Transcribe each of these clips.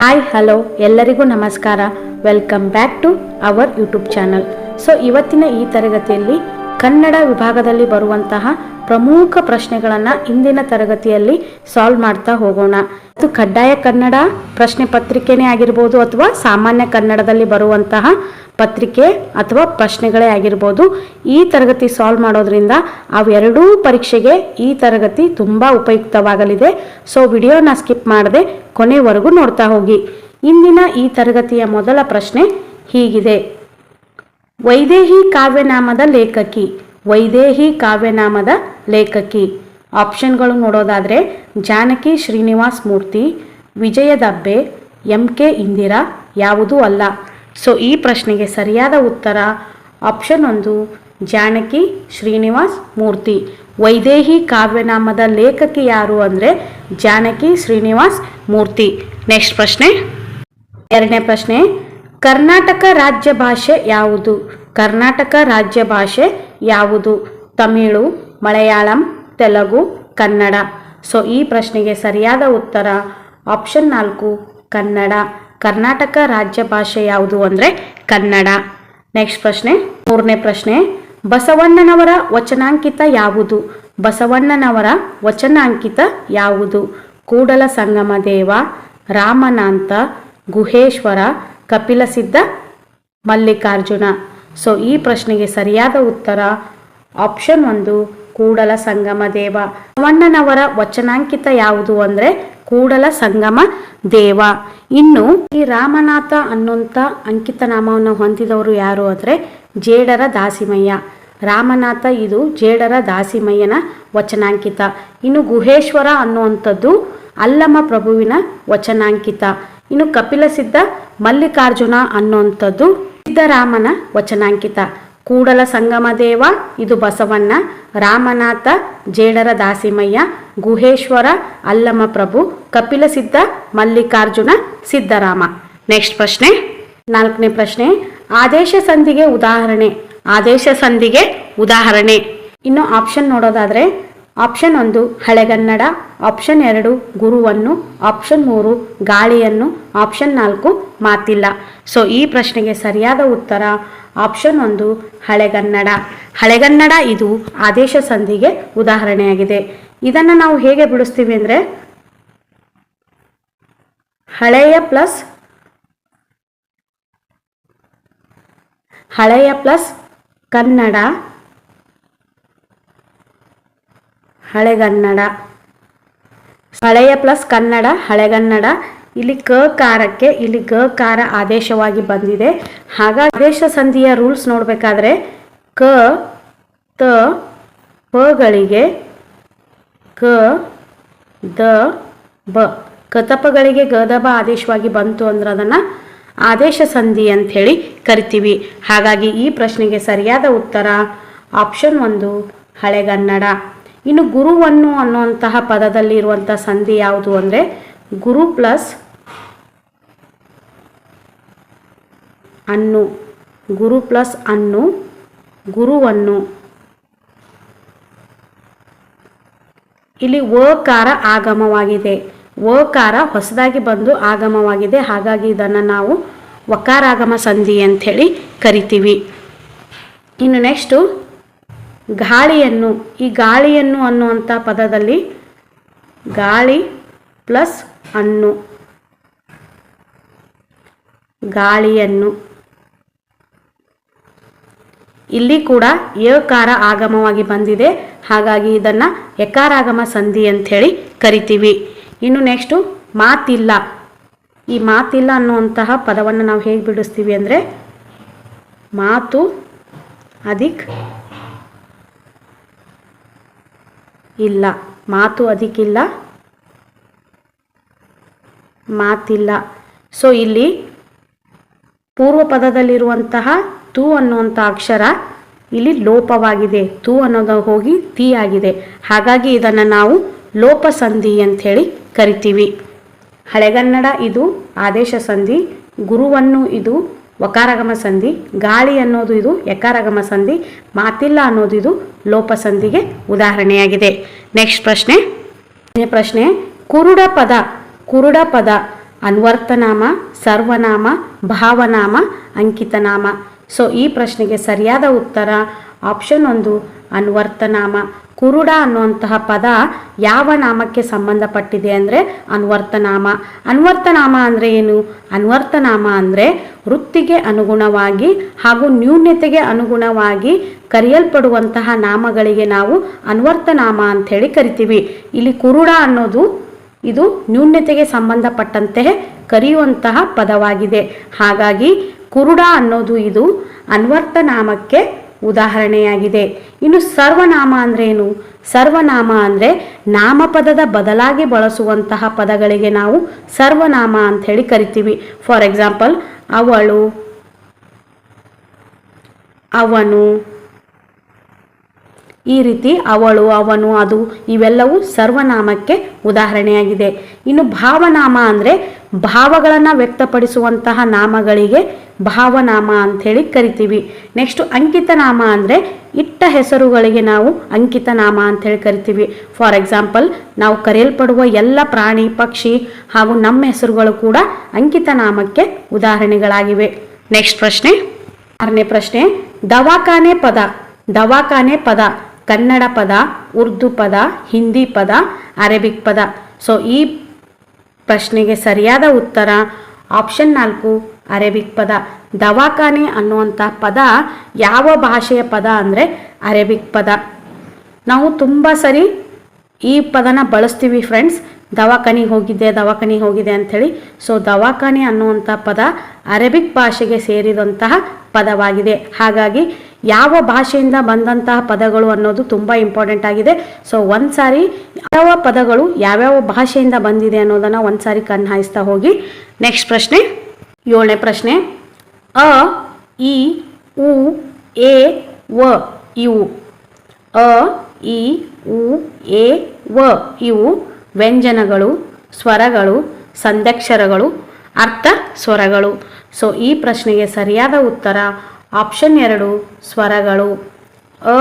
Hi hello ಎಲ್ಲರಿಗೂ ನಮಸ್ಕಾರ. Welcome back to our YouTube channel. So ಇವತ್ತಿನ ಈ ತರಗತಿಯಲ್ಲಿ ಕನ್ನಡ ವಿಭಾಗದಲ್ಲಿ ಬರುವಂತಹ ಪ್ರಮುಖ ಪ್ರಶ್ನೆಗಳನ್ನು ಇಂದಿನ ತರಗತಿಯಲ್ಲಿ ಸಾಲ್ವ್ ಮಾಡ್ತಾ ಹೋಗೋಣ. ಇದು ಕಡ್ಡಾಯ ಕನ್ನಡ ಪ್ರಶ್ನೆ ಪತ್ರಿಕೆನೇ ಆಗಿರ್ಬೋದು ಅಥವಾ ಸಾಮಾನ್ಯ ಕನ್ನಡದಲ್ಲಿ ಬರುವಂತಹ ಪತ್ರಿಕೆ ಅಥವಾ ಪ್ರಶ್ನೆಗಳೇ ಆಗಿರ್ಬೋದು. ಈ ತರಗತಿ ಸಾಲ್ವ್ ಮಾಡೋದ್ರಿಂದ ಅವೆರಡೂ ಪರೀಕ್ಷೆಗೆ ಈ ತರಗತಿ ತುಂಬ ಉಪಯುಕ್ತವಾಗಲಿದೆ. ಸೊ ವಿಡಿಯೋನ ಸ್ಕಿಪ್ ಮಾಡದೆ ಕೊನೆವರೆಗೂ ನೋಡ್ತಾ ಹೋಗಿ. ಇಂದಿನ ಈ ತರಗತಿಯ ಮೊದಲ ಪ್ರಶ್ನೆ ಹೀಗಿದೆ: ವೈದೇಹಿ ಕಾವ್ಯನಾಮದ ಲೇಖಕಿ. ವೈದೇಹಿ ಕಾವ್ಯನಾಮದ ಲೇಖಕಿ. ಆಪ್ಷನ್ಗಳು ನೋಡೋದಾದರೆ ಜಾನಕಿ ಶ್ರೀನಿವಾಸ್ ಮೂರ್ತಿ, ವಿಜಯ ದಬ್ಬೆ, MK ಇಂದಿರಾ, ಯಾವುದೂ ಅಲ್ಲ. ಸೊ ಈ ಪ್ರಶ್ನೆಗೆ ಸರಿಯಾದ ಉತ್ತರ ಆಪ್ಷನ್ 1 ಜಾನಕಿ ಶ್ರೀನಿವಾಸ್ ಮೂರ್ತಿ. ವೈದೇಹಿ ಕಾವ್ಯನಾಮದ ಲೇಖಕಿ ಯಾರು ಅಂದರೆ ಜಾನಕಿ ಶ್ರೀನಿವಾಸ್ ಮೂರ್ತಿ. ನೆಕ್ಸ್ಟ್ ಪ್ರಶ್ನೆ, ಎರಡನೇ ಪ್ರಶ್ನೆ, ಕರ್ನಾಟಕ ರಾಜ್ಯ ಭಾಷೆ ಯಾವುದು? ಕರ್ನಾಟಕ ರಾಜ್ಯ ಭಾಷೆ ಯಾವುದು? ತಮಿಳು, ಮಲಯಾಳಂ, ತೆಲುಗು, ಕನ್ನಡ. ಸೊ ಈ ಪ್ರಶ್ನೆಗೆ ಸರಿಯಾದ ಉತ್ತರ ಆಪ್ಷನ್ 4 ಕನ್ನಡ. ಕರ್ನಾಟಕ ರಾಜ್ಯ ಭಾಷೆ ಯಾವುದು ಅಂದರೆ ಕನ್ನಡ. ನೆಕ್ಸ್ಟ್ ಪ್ರಶ್ನೆ, ಮೂರನೇ ಪ್ರಶ್ನೆ, ಬಸವಣ್ಣನವರ ವಚನಾಂಕಿತ ಯಾವುದು? ಬಸವಣ್ಣನವರ ವಚನಾಂಕಿತ ಯಾವುದು? ಕೂಡಲ ಸಂಗಮ ದೇವ, ರಾಮನಾಥ, ಗುಹೇಶ್ವರ, ಕಪಿಲಸಿದ್ಧ, ಮಲ್ಲಿಕಾರ್ಜುನ. ಸೊ ಈ ಪ್ರಶ್ನೆಗೆ ಸರಿಯಾದ ಉತ್ತರ ಆಪ್ಷನ್ 1 ಕೂಡಲ ಸಂಗಮ ದೇವ. ಬಸವಣ್ಣನವರ ವಚನಾಂಕಿತ ಯಾವುದು ಅಂದರೆ ಕೂಡಲ ಸಂಗಮ ದೇವ. ಇನ್ನು ಈ ರಾಮನಾಥ ಅನ್ನುವಂಥ ಅಂಕಿತ ನಾಮವನ್ನು ಹೊಂದಿದವರು ಯಾರು ಅಂದರೆ ಜೇಡರ ದಾಸಿಮಯ್ಯ. ರಾಮನಾಥ ಇದು ಜೇಡರ ದಾಸಿಮಯ್ಯನ ವಚನಾಂಕಿತ. ಇನ್ನು ಗುಹೇಶ್ವರ ಅನ್ನುವಂಥದ್ದು ಅಲ್ಲಮ ಪ್ರಭುವಿನ ವಚನಾಂಕಿತ. ಇನ್ನು ಕಪಿಲಸಿದ್ಧ ಮಲ್ಲಿಕಾರ್ಜುನ ಅನ್ನುವಂಥದ್ದು ಸಿದ್ದರಾಮನ ವಚನಾಂಕಿತ. ಕೂಡಲ ಸಂಗಮ ದೇವ ಇದು ಬಸವಣ್ಣ, ರಾಮನಾಥ ಜೇಡರ ದಾಸಿಮಯ್ಯ, ಗುಹೇಶ್ವರ ಅಲ್ಲಮ ಪ್ರಭು, ಕಪಿಲಸಿದ್ಧ ಮಲ್ಲಿಕಾರ್ಜುನ ಸಿದ್ದರಾಮ. ನೆಕ್ಸ್ಟ್ ಪ್ರಶ್ನೆ, ನಾಲ್ಕನೇ ಪ್ರಶ್ನೆ, ಆದೇಶ ಸಂಧಿಗೆ ಉದಾಹರಣೆ. ಆದೇಶ ಸಂಧಿಗೆ ಉದಾಹರಣೆ. ಇನ್ನು ಆಪ್ಷನ್ ನೋಡೋದಾದರೆ ಆಪ್ಷನ್ 1 ಹಳೆಗನ್ನಡ, ಆಪ್ಷನ್ 2 ಗುರುವನ್ನು, ಆಪ್ಷನ್ 3 ಗಾಳಿಯನ್ನು, ಆಪ್ಷನ್ 4 ಮಾತಿಲ್ಲ. ಸೊ ಈ ಪ್ರಶ್ನೆಗೆ ಸರಿಯಾದ ಉತ್ತರ ಆಪ್ಷನ್ 1 ಹಳೆಗನ್ನಡ. ಹಳೆಗನ್ನಡ ಇದು ಆದೇಶ ಸಂಧಿಗೆ ಉದಾಹರಣೆಯಾಗಿದೆ. ಇದನ್ನು ನಾವು ಹೇಗೆ ಬಿಡಿಸ್ತೀವಿ ಅಂದರೆ ಹಳೆಯ ಪ್ಲಸ್ ಕನ್ನಡ, ಹಳೆಗನ್ನಡ. ಹಳೆಯ ಪ್ಲಸ್ ಕನ್ನಡ, ಹಳೆಗನ್ನಡ. ಇಲ್ಲಿ ಕಕಾರಕ್ಕೆ ಇಲ್ಲಿ ಗಕಾರ ಆದೇಶವಾಗಿ ಬಂದಿದೆ. ಹಾಗಾಗಿ ಆದೇಶ ಸಂಧಿಯ ರೂಲ್ಸ್ ನೋಡಬೇಕಾದ್ರೆ ಕ ತ ಪಗಳಿಗೆ ಕ ದ ಬ, ಕತಪಗಳಿಗೆ ಗದಬ ಆದೇಶವಾಗಿ ಬಂತು ಅಂದ್ರೆ ಅದನ್ನು ಆದೇಶ ಸಂಧಿ ಅಂಥೇಳಿ ಕರಿತೀವಿ. ಹಾಗಾಗಿ ಈ ಪ್ರಶ್ನೆಗೆ ಸರಿಯಾದ ಉತ್ತರ ಆಪ್ಷನ್ 1 ಹಳೆಗನ್ನಡ. ಇನ್ನು ಗುರುವನ್ನು ಅನ್ನುವಂತಹ ಪದದಲ್ಲಿ ಇರುವಂಥ ಸಂಧಿ ಯಾವುದು ಅಂದರೆ ಗುರು ಪ್ಲಸ್ ಅನ್ನು. ಗುರು ಪ್ಲಸ್ ಅನ್ನು, ಗುರುವನ್ನು. ಇಲ್ಲಿ ವಕಾರ ಆಗಮವಾಗಿದೆ. ವಕಾರ ಹೊಸದಾಗಿ ಬಂದು ಆಗಮವಾಗಿದೆ. ಹಾಗಾಗಿ ಇದನ್ನು ನಾವು ವಕಾರಾಗಮ ಸಂಧಿ ಅಂಥೇಳಿ ಕರಿತೀವಿ. ಇನ್ನು ನೆಕ್ಸ್ಟು ಗಾಳಿಯನ್ನು. ಈ ಗಾಳಿಯನ್ನು ಅನ್ನುವಂಥ ಪದದಲ್ಲಿ ಗಾಳಿ ಪ್ಲಸ್ ಅನ್ನು, ಗಾಳಿಯನ್ನು. ಇಲ್ಲಿ ಕೂಡ ಯಕಾರ ಆಗಮವಾಗಿ ಬಂದಿದೆ. ಹಾಗಾಗಿ ಇದನ್ನು ಯಕಾರಾಗಮ ಸಂಧಿ ಅಂಥೇಳಿ ಕರಿತೀವಿ. ಇನ್ನು ನೆಕ್ಸ್ಟು ಮಾತಿಲ್ಲ. ಈ ಮಾತಿಲ್ಲ ಅನ್ನುವಂತಹ ಪದವನ್ನು ನಾವು ಹೇಗೆ ಬಿಡಿಸ್ತೀವಿ ಅಂದರೆ ಮಾತು ಅಧಿಕ್ ಇಲ್ಲ. ಮಾತು ಅಧಿಕಿಲ್ಲ, ಮಾತಿಲ್ಲ. ಸೊ ಇಲ್ಲಿ ಪೂರ್ವ ಪದದಲ್ಲಿರುವಂತಹ ತು ಅನ್ನುವಂಥ ಅಕ್ಷರ ಇಲ್ಲಿ ಲೋಪವಾಗಿದೆ. ತು ಅನ್ನೋದು ಹೋಗಿ ತಿ ಆಗಿದೆ. ಹಾಗಾಗಿ ಇದನ್ನು ನಾವು ಲೋಪ ಸಂಧಿ ಅಂಥೇಳಿ ಕರಿತೀವಿ. ಹಳೆಗನ್ನಡ ಇದು ಆದೇಶ ಸಂಧಿ, ಗುರುವನ್ನು ಇದು ವಕಾರಾಗಮ ಸಂಧಿ, ಗಾಳಿ ಅನ್ನೋದು ಇದು ಯಕಾರಾಗಮ ಸಂಧಿ, ಮಾತಿಲ್ಲ ಅನ್ನೋದು ಇದು ಲೋಪ ಸಂಧಿಗೆ ಉದಾಹರಣೆಯಾಗಿದೆ. ನೆಕ್ಸ್ಟ್ ಪ್ರಶ್ನೆ, ಕುರುಡ ಪದ. ಕುರುಡ ಪದ ಅನ್ವರ್ತನಾಮ, ಸರ್ವನಾಮ, ಭಾವನಾಮ, ಅಂಕಿತನಾಮ. ಸೊ ಈ ಪ್ರಶ್ನೆಗೆ ಸರಿಯಾದ ಉತ್ತರ ಆಪ್ಷನ್ 1 ಅನ್ವರ್ತನಾಮ. ಕುರುಡ ಅನ್ನುವಂತಹ ಪದ ಯಾವ ನಾಮಕ್ಕೆ ಸಂಬಂಧಪಟ್ಟಿದೆ ಅಂದರೆ ಅನ್ವರ್ತನಾಮ. ಅನ್ವರ್ತನಾಮ ಅಂದರೆ ಏನು? ಅನ್ವರ್ತನಾಮ ಅಂದರೆ ವೃತ್ತಿಗೆ ಅನುಗುಣವಾಗಿ ಹಾಗೂ ನ್ಯೂನ್ಯತೆಗೆ ಅನುಗುಣವಾಗಿ ಕರೆಯಲ್ಪಡುವಂತಹ ನಾಮಗಳಿಗೆ ನಾವು ಅನ್ವರ್ತನಾಮ ಅಂಥೇಳಿ ಕರಿತೀವಿ. ಇಲ್ಲಿ ಕುರುಡ ಅನ್ನೋದು ಇದು ನ್ಯೂನ್ಯತೆಗೆ ಸಂಬಂಧಪಟ್ಟಂತೆ ಕರೆಯುವಂತಹ ಪದವಾಗಿದೆ. ಹಾಗಾಗಿ ಕುರುಡ ಅನ್ನೋದು ಇದು ಅನ್ವರ್ತನಾಮಕ್ಕೆ ಉದಾಹರಣೆಯಾಗಿದೆ. ಇನ್ನು ಸರ್ವನಾಮ ಅಂದರೆ ಏನು? ಸರ್ವನಾಮ ಅಂದರೆ ನಾಮಪದದ ಬದಲಾಗಿ ಬಳಸುವಂತಹ ಪದಗಳಿಗೆ ನಾವು ಸರ್ವನಾಮ ಅಂಥೇಳಿ ಕರಿತೀವಿ. ಫಾರ್ ಎಕ್ಸಾಂಪಲ್ ಅವಳು, ಅವನು, ಈ ರೀತಿ ಅವಳು, ಅವನು, ಅದು ಇವೆಲ್ಲವೂ ಸರ್ವನಾಮಕ್ಕೆ ಉದಾಹರಣೆಯಾಗಿದೆ. ಇನ್ನು ಭಾವನಾಮ ಅಂದರೆ ಭಾವಗಳನ್ನು ವ್ಯಕ್ತಪಡಿಸುವಂತಹ ನಾಮಗಳಿಗೆ ಭಾವನಾಮ ಅಂಥೇಳಿ ಕರಿತೀವಿ. ನೆಕ್ಸ್ಟ್ ಅಂಕಿತನಾಮ ಅಂದರೆ ಇಟ್ಟ ಹೆಸರುಗಳಿಗೆ ನಾವು ಅಂಕಿತನಾಮ ಅಂಥೇಳಿ ಕರಿತೀವಿ. ಫಾರ್ ಎಕ್ಸಾಂಪಲ್ ನಾವು ಕರೆಯಲ್ಪಡುವ ಎಲ್ಲ ಪ್ರಾಣಿ, ಪಕ್ಷಿ ಹಾಗೂ ನಮ್ಮ ಹೆಸರುಗಳು ಕೂಡ ಅಂಕಿತನಾಮಕ್ಕೆ ಉದಾಹರಣೆಗಳಾಗಿವೆ. ನೆಕ್ಸ್ಟ್ ಪ್ರಶ್ನೆ, 6ನೇ ಪ್ರಶ್ನೆ, ದವಾಖಾನೆ ಪದ. ದವಾಖಾನೆ ಪದ ಕನ್ನಡ ಪದ, ಉರ್ದು ಪದ, ಹಿಂದಿ ಪದ, ಅರೇಬಿಕ್ ಪದ. ಸೊ ಈ ಪ್ರಶ್ನೆಗೆ ಸರಿಯಾದ ಉತ್ತರ ಆಪ್ಷನ್ 4 ಅರೇಬಿಕ್ ಪದ. ದವಾಖಾನೆ ಅನ್ನುವಂಥ ಪದ ಯಾವ ಭಾಷೆಯ ಪದ ಅಂದರೆ ಅರೇಬಿಕ್ ಪದ. ನಾವು ತುಂಬ ಸರಿ ಈ ಪದನ ಬಳಸ್ತೀವಿ ಫ್ರೆಂಡ್ಸ್, ದವಾಖಾನೆಗೆ ಹೋಗಿದ್ದೆ ಅಂಥೇಳಿ. ಸೊ ದವಾಖಾನೆ ಅನ್ನುವಂಥ ಪದ ಅರೇಬಿಕ್ ಭಾಷೆಗೆ ಸೇರಿದಂತಹ ಪದವಾಗಿದೆ. ಹಾಗಾಗಿ ಯಾವ ಭಾಷೆಯಿಂದ ಬಂದಂತಹ ಪದಗಳು ಅನ್ನೋದು ತುಂಬ ಇಂಪಾರ್ಟೆಂಟ್ ಆಗಿದೆ. ಸೊ ಒಂದು ಸಾರಿ ಯಾವ ಪದಗಳು ಯಾವ್ಯಾವ ಭಾಷೆಯಿಂದ ಬಂದಿದೆ ಅನ್ನೋದನ್ನು ಒಂದು ಸಾರಿ ಕಣ್ಣು ಹಾಯಿಸ್ತಾ ಹೋಗಿ. ನೆಕ್ಸ್ಟ್ ಪ್ರಶ್ನೆ, 7ನೇ ಪ್ರಶ್ನೆ, ಅ, ಇ, ಉ, ಎ, ವ ಇವು. ಅ, ಇ, ಉ, ಎ, ವ ಇವು ವ್ಯಂಜನಗಳು, ಸ್ವರಗಳು, ಸಂಧ್ಯಕ್ಷರಗಳು, ಅರ್ಥ ಸ್ವರಗಳು. ಸೊ ಈ ಪ್ರಶ್ನೆಗೆ ಸರಿಯಾದ ಉತ್ತರ ಆಪ್ಷನ್ 2 ಸ್ವರಗಳು. ಅ,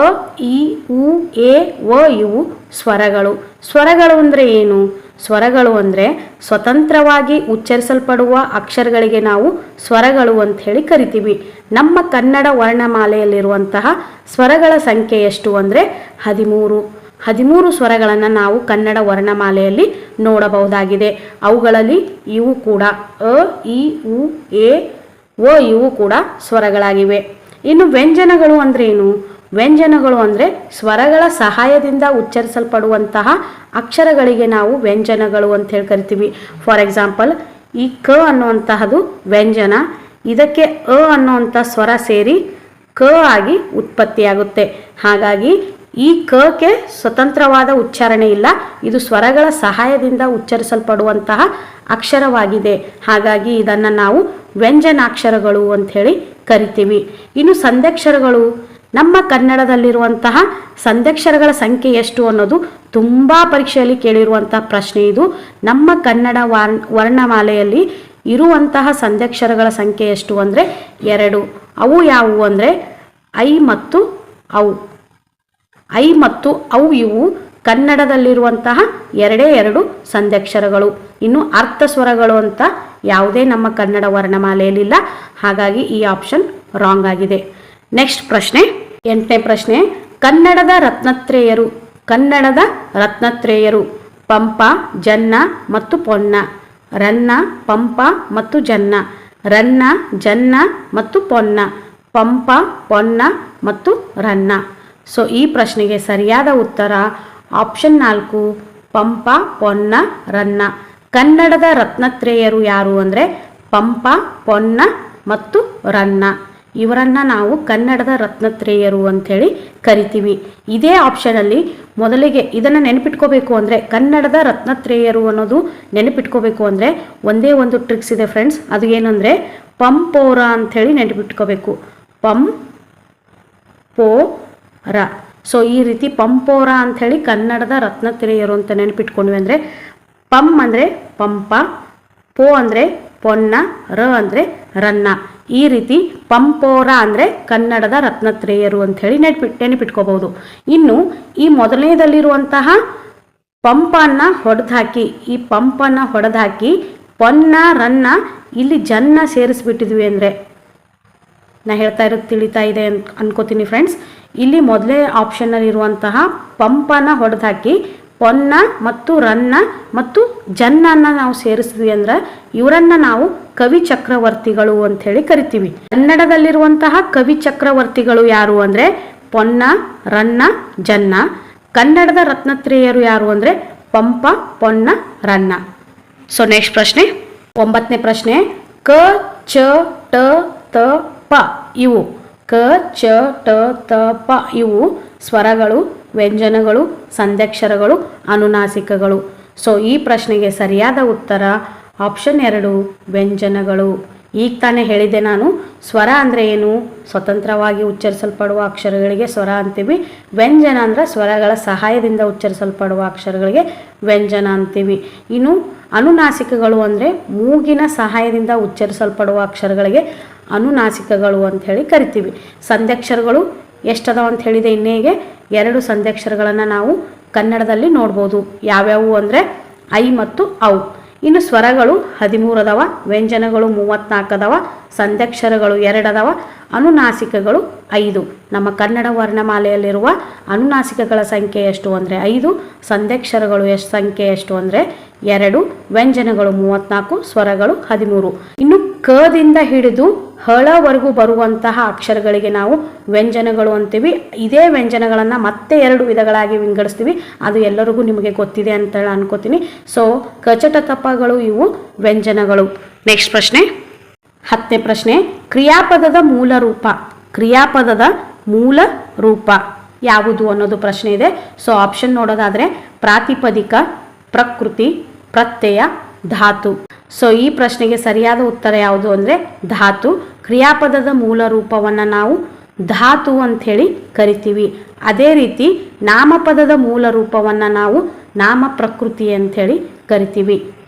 ಇ, ಉ, ಎ, ವ ಇವು ಸ್ವರಗಳು. ಸ್ವರಗಳು ಅಂದರೆ ಏನು? ಸ್ವರಗಳು ಅಂದರೆ ಸ್ವತಂತ್ರವಾಗಿ ಉಚ್ಚರಿಸಲ್ಪಡುವ ಅಕ್ಷರಗಳಿಗೆ ನಾವು ಸ್ವರಗಳು ಅಂತ ಹೇಳಿ ಕರಿತೀವಿ. ನಮ್ಮ ಕನ್ನಡ ವರ್ಣಮಾಲೆಯಲ್ಲಿರುವಂತಹ ಸ್ವರಗಳ ಸಂಖ್ಯೆ ಎಷ್ಟು ಅಂದರೆ 13. 13 ಸ್ವರಗಳನ್ನು ನಾವು ಕನ್ನಡ ವರ್ಣಮಾಲೆಯಲ್ಲಿ ನೋಡಬಹುದಾಗಿದೆ. ಅವುಗಳಲ್ಲಿ ಇವು ಕೂಡ ಅ, ಇ, ಉ, ಎ, ವ ಇವು ಕೂಡ ಸ್ವರಗಳಾಗಿವೆ. ಇನ್ನು ವ್ಯಂಜನಗಳು ಅಂದರೆ ಏನು? ವ್ಯಂಜನಗಳು ಅಂದರೆ ಸ್ವರಗಳ ಸಹಾಯದಿಂದ ಉಚ್ಚರಿಸಲ್ಪಡುವಂತಹ ಅಕ್ಷರಗಳಿಗೆ ನಾವು ವ್ಯಂಜನಗಳು ಅಂತ ಹೇಳಿ ಕರಿತೀವಿ. ಫಾರ್ ಎಕ್ಸಾಂಪಲ್ ಈ ಕ ಅನ್ನುವಂತಹದ್ದು ವ್ಯಂಜನ, ಇದಕ್ಕೆ ಅ ಅನ್ನುವಂಥ ಸ್ವರ ಸೇರಿ ಕ ಆಗಿ ಉತ್ಪತ್ತಿಯಾಗುತ್ತೆ. ಹಾಗಾಗಿ ಈ ಕಕ್ಕೆ ಸ್ವತಂತ್ರವಾದ ಉಚ್ಚಾರಣೆ ಇಲ್ಲ, ಇದು ಸ್ವರಗಳ ಸಹಾಯದಿಂದ ಉಚ್ಚರಿಸಲ್ಪಡುವಂತಹ ಅಕ್ಷರವಾಗಿದೆ. ಹಾಗಾಗಿ ಇದನ್ನು ನಾವು ವ್ಯಂಜನಾಕ್ಷರಗಳು ಅಂಥೇಳಿ ಕರಿತೀವಿ. ಇನ್ನು ಸಂಧ್ಯಕ್ಷರಗಳು, ನಮ್ಮ ಕನ್ನಡದಲ್ಲಿರುವಂತಹ ಸಂಧ್ಯಕ್ಷರಗಳ ಸಂಖ್ಯೆ ಎಷ್ಟು ಅನ್ನೋದು ತುಂಬ ಪರೀಕ್ಷೆಯಲ್ಲಿ ಕೇಳಿರುವಂತಹ ಪ್ರಶ್ನೆ. ಇದು ನಮ್ಮ ಕನ್ನಡ ವರ್ಣಮಾಲೆಯಲ್ಲಿ ಇರುವಂತಹ ಸಂಧ್ಯಕ್ಷರಗಳ ಸಂಖ್ಯೆ ಎಷ್ಟು ಅಂದರೆ 2. ಅವು ಯಾವುವು ಅಂದರೆ ಐ ಮತ್ತು ಔ. ಐ ಮತ್ತು ಔ ಇವು ಕನ್ನಡದಲ್ಲಿರುವಂತಹ 2 ಸಂಧ್ಯಕ್ಷರಗಳು. ಇನ್ನು ಅರ್ಥ ಸ್ವರಗಳು ಅಂತ ಯಾವುದೇ ನಮ್ಮ ಕನ್ನಡ ವರ್ಣಮಾಲೆಯಲ್ಲಿಲ್ಲ. ಹಾಗಾಗಿ ಈ ಆಪ್ಷನ್ ರಾಂಗ್ ಆಗಿದೆ. ನೆಕ್ಸ್ಟ್ ಪ್ರಶ್ನೆ, 8ನೇ ಪ್ರಶ್ನೆ, ಕನ್ನಡದ ರತ್ನತ್ರೇಯರು. ಕನ್ನಡದ ರತ್ನತ್ರೇಯರು ಪಂಪ, ಜನ್ನ ಮತ್ತು ಪೊನ್ನ. ರನ್ನ, ಪಂಪ ಮತ್ತು ಜನ್ನ. ರನ್ನ, ಜನ್ನ ಮತ್ತು ಪೊನ್ನ. ಪಂಪ, ಪೊನ್ನ ಮತ್ತು ರನ್ನ. ಸೊ ಈ ಪ್ರಶ್ನೆಗೆ ಸರಿಯಾದ ಉತ್ತರ ಆಪ್ಷನ್ 4 ಪಂಪ, ಪೊನ್ನ, ರನ್ನ. ಕನ್ನಡದ ರತ್ನತ್ರೇಯರು ಯಾರು ಅಂದರೆ ಪಂಪ, ಪೊನ್ನ ಮತ್ತು ರನ್ನ. ಇವರನ್ನು ನಾವು ಕನ್ನಡದ ರತ್ನತ್ರೇಯರು ಅಂಥೇಳಿ ಕರಿತೀವಿ. ಇದೇ ಆಪ್ಷನಲ್ಲಿ ಮೊದಲಿಗೆ ಇದನ್ನು ನೆನಪಿಟ್ಕೋಬೇಕು ಅಂದರೆ ಕನ್ನಡದ ರತ್ನತ್ರೇಯರು ಅನ್ನೋದು ನೆನಪಿಟ್ಕೋಬೇಕು ಅಂದರೆ ಒಂದೇ ಒಂದು ಟ್ರಿಕ್ಸ್ ಇದೆ ಫ್ರೆಂಡ್ಸ್. ಅದು ಏನಂದರೆ ಪಂಪೋರ ಅಂಥೇಳಿ ನೆನಪಿಟ್ಕೋಬೇಕು. ಪಂ ಪೋ ರ. ಸೊ ಈ ರೀತಿ ಪಂಪೋರ ಅಂಥೇಳಿ ಕನ್ನಡದ ರತ್ನತ್ರೇಯರು ಅಂತ ನೆನಪಿಟ್ಕೊಂಡ್ವಿ ಅಂದರೆ ಪಂ ಅಂದರೆ ಪಂಪ, ಪೋ ಅಂದರೆ ಪೊನ್ನ, ರ ಅಂದರೆ ರನ್ನ. ಈ ರೀತಿ ಪಂಪೋರ ಅಂದರೆ ಕನ್ನಡದ ರತ್ನತ್ರೇಯರು ಅಂಥೇಳಿ ನೆನಪಿಟ್ಕೋಬಹುದು. ಇನ್ನು ಈ ಮೊದಲನೇದಲ್ಲಿರುವಂತಹ ಪಂಪನ್ನು ಹೊಡೆದಾಕಿ, ಈ ಪಂಪನ್ನು ಹೊಡೆದಾಕಿ ಪೊನ್ನ ರನ್ನ ಇಲ್ಲಿ ಜನ್ನ ಸೇರಿಸ್ಬಿಟ್ಟಿದ್ವಿ ಅಂದರೆ ನಾ ಹೇಳ್ತಾ ಇರೋದು ತಿಳಿತಾ ಇದೆ ಅನ್ಕೋತೀನಿ ಫ್ರೆಂಡ್ಸ್. ಇಲ್ಲಿ ಮೊದಲೇ ಆಪ್ಷನ್ನಲ್ಲಿ ಇರುವಂತಹ ಪಂಪನ ಹೊಡೆದಾಕಿ ಪೊನ್ನ ಮತ್ತು ರನ್ನ ಮತ್ತು ಜನ್ನನ್ನು ನಾವು ಸೇರಿಸಿದ್ವಿ ಅಂದ್ರೆ ಇವರನ್ನ ನಾವು ಕವಿ ಚಕ್ರವರ್ತಿಗಳು ಅಂತ ಹೇಳಿ ಕರಿತೀವಿ. ಕನ್ನಡದಲ್ಲಿರುವಂತಹ ಕವಿ ಚಕ್ರವರ್ತಿಗಳು ಯಾರು ಅಂದರೆ ಪೊನ್ನ ರನ್ನ ಜನ್ನ. ಕನ್ನಡದ ರತ್ನತ್ರೇಯರು ಯಾರು ಅಂದರೆ ಪಂಪ ಪೊನ್ನ ರನ್ನ. ಸೊ ನೆಕ್ಸ್ಟ್ ಪ್ರಶ್ನೆ 9ನೇ ಪ್ರಶ್ನೆ. ಕ ಚ ಟ ತ ಪ ಇವು ಕ ಚ ಟ ತ ಪ ಇವು ಸ್ವರಗಳು, ವ್ಯಂಜನಗಳು, ಸಂಧ್ಯಕ್ಷರಗಳು, ಅನುನಾಸಿಕಗಳು. ಸೊ ಈ ಪ್ರಶ್ನೆಗೆ ಸರಿಯಾದ ಉತ್ತರ ಆಪ್ಷನ್ 2 ವ್ಯಂಜನಗಳು. ಈಗ ತಾನೇ ಹೇಳಿದೆ ನಾನು, ಸ್ವರ ಅಂದರೆ ಏನು, ಸ್ವತಂತ್ರವಾಗಿ ಉಚ್ಚರಿಸಲ್ಪಡುವ ಅಕ್ಷರಗಳಿಗೆ ಸ್ವರ ಅಂತೀವಿ. ವ್ಯಂಜನ ಅಂದರೆ ಸ್ವರಗಳ ಸಹಾಯದಿಂದ ಉಚ್ಚರಿಸಲ್ಪಡುವ ಅಕ್ಷರಗಳಿಗೆ ವ್ಯಂಜನ ಅಂತೀವಿ. ಇನ್ನು ಅನುನಾಸಿಕಗಳು ಅಂದರೆ ಮೂಗಿನ ಸಹಾಯದಿಂದ ಉಚ್ಚರಿಸಲ್ಪಡುವ ಅಕ್ಷರಗಳಿಗೆ ಅನುನಾಸಿಕಗಳು ಅಂತ ಹೇಳಿ ಕರಿತೀವಿ. ಸಂಧ್ಯಕ್ಷರಗಳು ಎಷ್ಟದಾವ ಅಂತ ಹೇಳಿದೆ ಇನ್ನೇಗೆ 2 ಸಂಧ್ಯಕ್ಷರಗಳನ್ನು ನಾವು ಕನ್ನಡದಲ್ಲಿ ನೋಡ್ಬೋದು. ಯಾವ್ಯಾವು ಅಂದರೆ ಐ ಮತ್ತು ಔ. ಇನ್ನು ಸ್ವರಗಳು 13 ಅದಾವ, ವ್ಯಂಜನಗಳು 34 ಅದಾವ, ಸಂಧ್ಯಕ್ಷರಗಳು 2 ಅದಾವ, ಅನುನಾಸಿಕಗಳು 5. ನಮ್ಮ ಕನ್ನಡ ವರ್ಣಮಾಲೆಯಲ್ಲಿರುವ ಅನುನಾಸಿಕಗಳ ಸಂಖ್ಯೆ ಎಷ್ಟು ಅಂದರೆ 5, ಸಂಧ್ಯಕ್ಷರಗಳು ಸಂಖ್ಯೆ ಎಷ್ಟು ಅಂದರೆ 2, ವ್ಯಂಜನಗಳು 34, ಸ್ವರಗಳು 13. ಇನ್ನು ಕದಿಂದ ಹಿಡಿದು ಹಳವರೆಗೂ ಬರುವಂತಹ ಅಕ್ಷರಗಳಿಗೆ ನಾವು ವ್ಯಂಜನಗಳು ಅಂತೀವಿ. ಇದೇ ವ್ಯಂಜನಗಳನ್ನು ಮತ್ತೆ 2 ವಿಧಗಳಾಗಿ ವಿಂಗಡಿಸ್ತೀವಿ. ಅದು ಎಲ್ಲರಿಗೂ ನಿಮಗೆ ಗೊತ್ತಿದೆ ಅಂತ ಹೇಳಿ ಅನ್ಕೋತೀನಿ. ಸೊ ಕಚಟ ತಪಗಳು ಇವು ವ್ಯಂಜನಗಳು. ನೆಕ್ಸ್ಟ್ ಪ್ರಶ್ನೆ 10ನೇ ಪ್ರಶ್ನೆ. ಕ್ರಿಯಾಪದದ ಮೂಲ ರೂಪ. ಕ್ರಿಯಾಪದದ ಮೂಲ ರೂಪ ಯಾವುದು ಅನ್ನೋದು ಪ್ರಶ್ನೆ ಇದೆ. ಸೊ ಆಪ್ಷನ್ ನೋಡೋದಾದರೆ ಪ್ರಾತಿಪದಿಕ, ಪ್ರಕೃತಿ, ಪ್ರತ್ಯಯ, ಧಾತು. ಸೊ ಈ ಪ್ರಶ್ನೆಗೆ ಸರಿಯಾದ ಉತ್ತರ ಯಾವುದು ಅಂದರೆ ಧಾತು. ಕ್ರಿಯಾಪದದ ಮೂಲ ರೂಪವನ್ನು ನಾವು ಧಾತು ಅಂಥೇಳಿ ಕರಿತೀವಿ. ಅದೇ ರೀತಿ ನಾಮಪದದ ಮೂಲ ರೂಪವನ್ನು ನಾವು ನಾಮ ಪ್ರಕೃತಿ ಅಂಥೇಳಿ ಕರಿತೀವಿ.